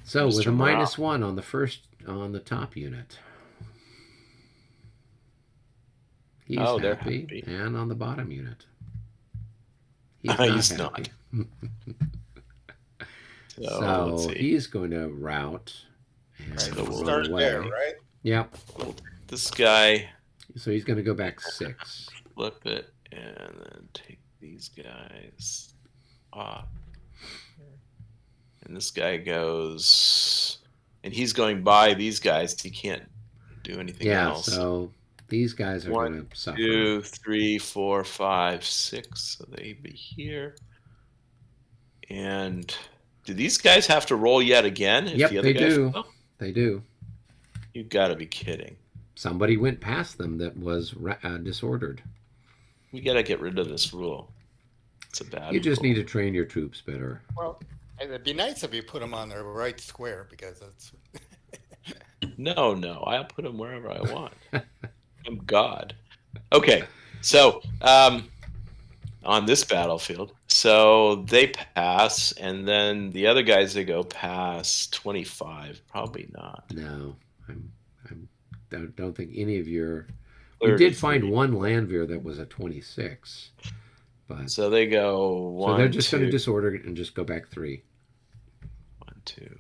So with Mr. a Morale. -1 on the top unit. He's They're happy. happy. And on the bottom unit. He's He's not happy. So, let's So see. he's going to route and Right, So we'll run start away. there, right? Yep. This guy, So he's going to go back 6. flip it, and then take these guys off. And this guy goes, and he's going by these guys. He can't do anything Yeah, else. so these guys are 1, going to suffer. 2, 3, 4, 5, 6. So they'd be here. And do these guys have to roll yet again? If Yep, the other they guy do. fails? They do. You got to be kidding. Somebody went past them that was disordered. We got to get rid of this rule. It's a bad You just rule. need to train your troops better. Well, it'd be nice if you put them on the right square because it's. No, I'll put them wherever I want. I'm God. Okay, so on this battlefield, so they pass, and then the other guys, they go past 25. Probably not. No, I don't think any of your. We did find 33. one Landwehr that was a 26, but So they go 1, so they're just going to 2, disorder it and just go back 3. 1, 2.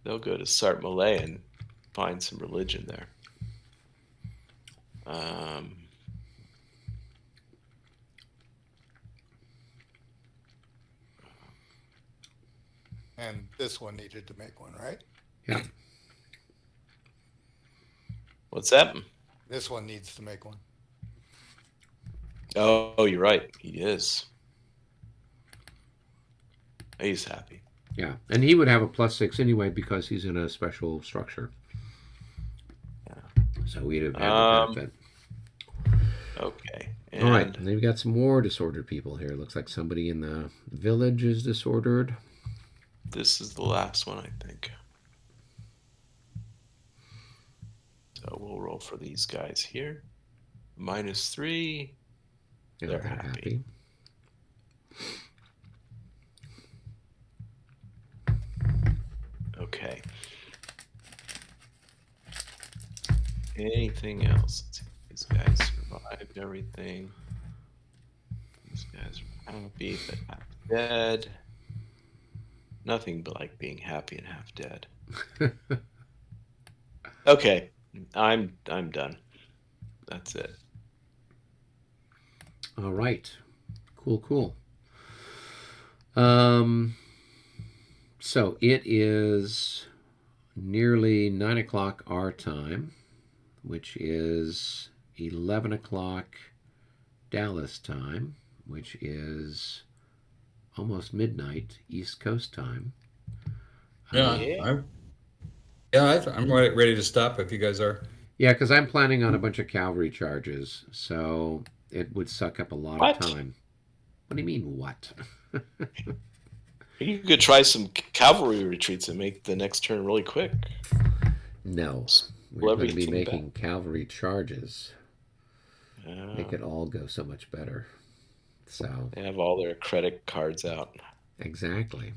They'll go to Sartmale and find some religion there. And this one needed to make one, right? Yeah. What's that? This one needs to make one. Oh, you're right. He is. He's happy. Yeah, and he would have a +6 anyway because he's in a special structure. Yeah. So we'd have had the benefit. Okay. All right, And and then we've got some more disordered people here. Looks like somebody in the village is disordered. this is the last one, I think. So we'll roll for these guys here. -3. Yeah, They're happy. Okay. Anything else? Let's see. These guys survived everything. These guys are happy, but happy. dead. Nothing but like being happy and half dead. Okay, I'm done. That's it. All right. Cool. So it is nearly 9 o'clock our time, which is 11 o'clock Dallas time, which is almost midnight East Coast time. Yeah, I'm ready to stop if you guys are. Yeah, because I'm planning on a bunch of cavalry charges, so it would suck up a lot What? of time. What do you mean, what? You could try some cavalry retreats and make the next turn really quick. No. Pull We're going to be everything making cavalry charges. Make it Oh, all go so much better. So, they have all their credit cards out. exactly.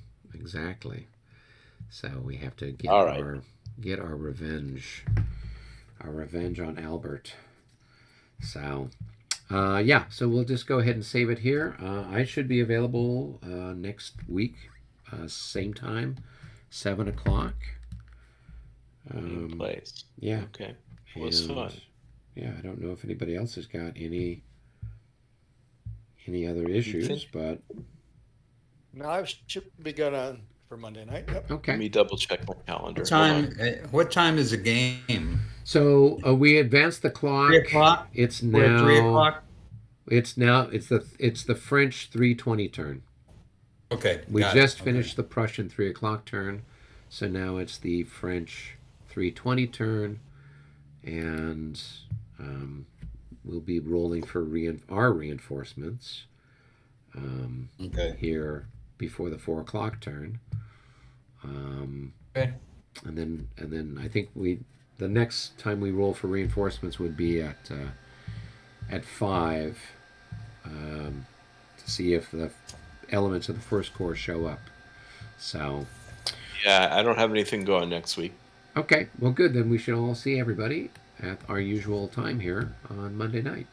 So we have to get All right. our revenge. Our revenge on Albert. So, yeah, so we'll just go ahead and save it here. I should be available next week, same time, 7 o'clock. In place. Yeah. Okay. It was and, fun. Yeah, I don't know if anybody else has got any other issues, but No, I should be good on for Monday night. Yep. Let okay. me double check my calendar. What time is the game? So we advanced the clock. 3 o'clock? It's We're at now 3 o'clock? It's the French 3:20 turn. Okay. We got it. just Okay. finished the Prussian 3 o'clock turn, so now it's the French 3:20 turn, and we'll be rolling for our reinforcements Okay. here before the 4 o'clock turn. Okay. And then I think the next time we roll for reinforcements would be at 5 to see if the elements of the first corps show up. So Yeah, I don't have anything going next week. okay, well good, then we should all see everybody at our usual time here on Monday night.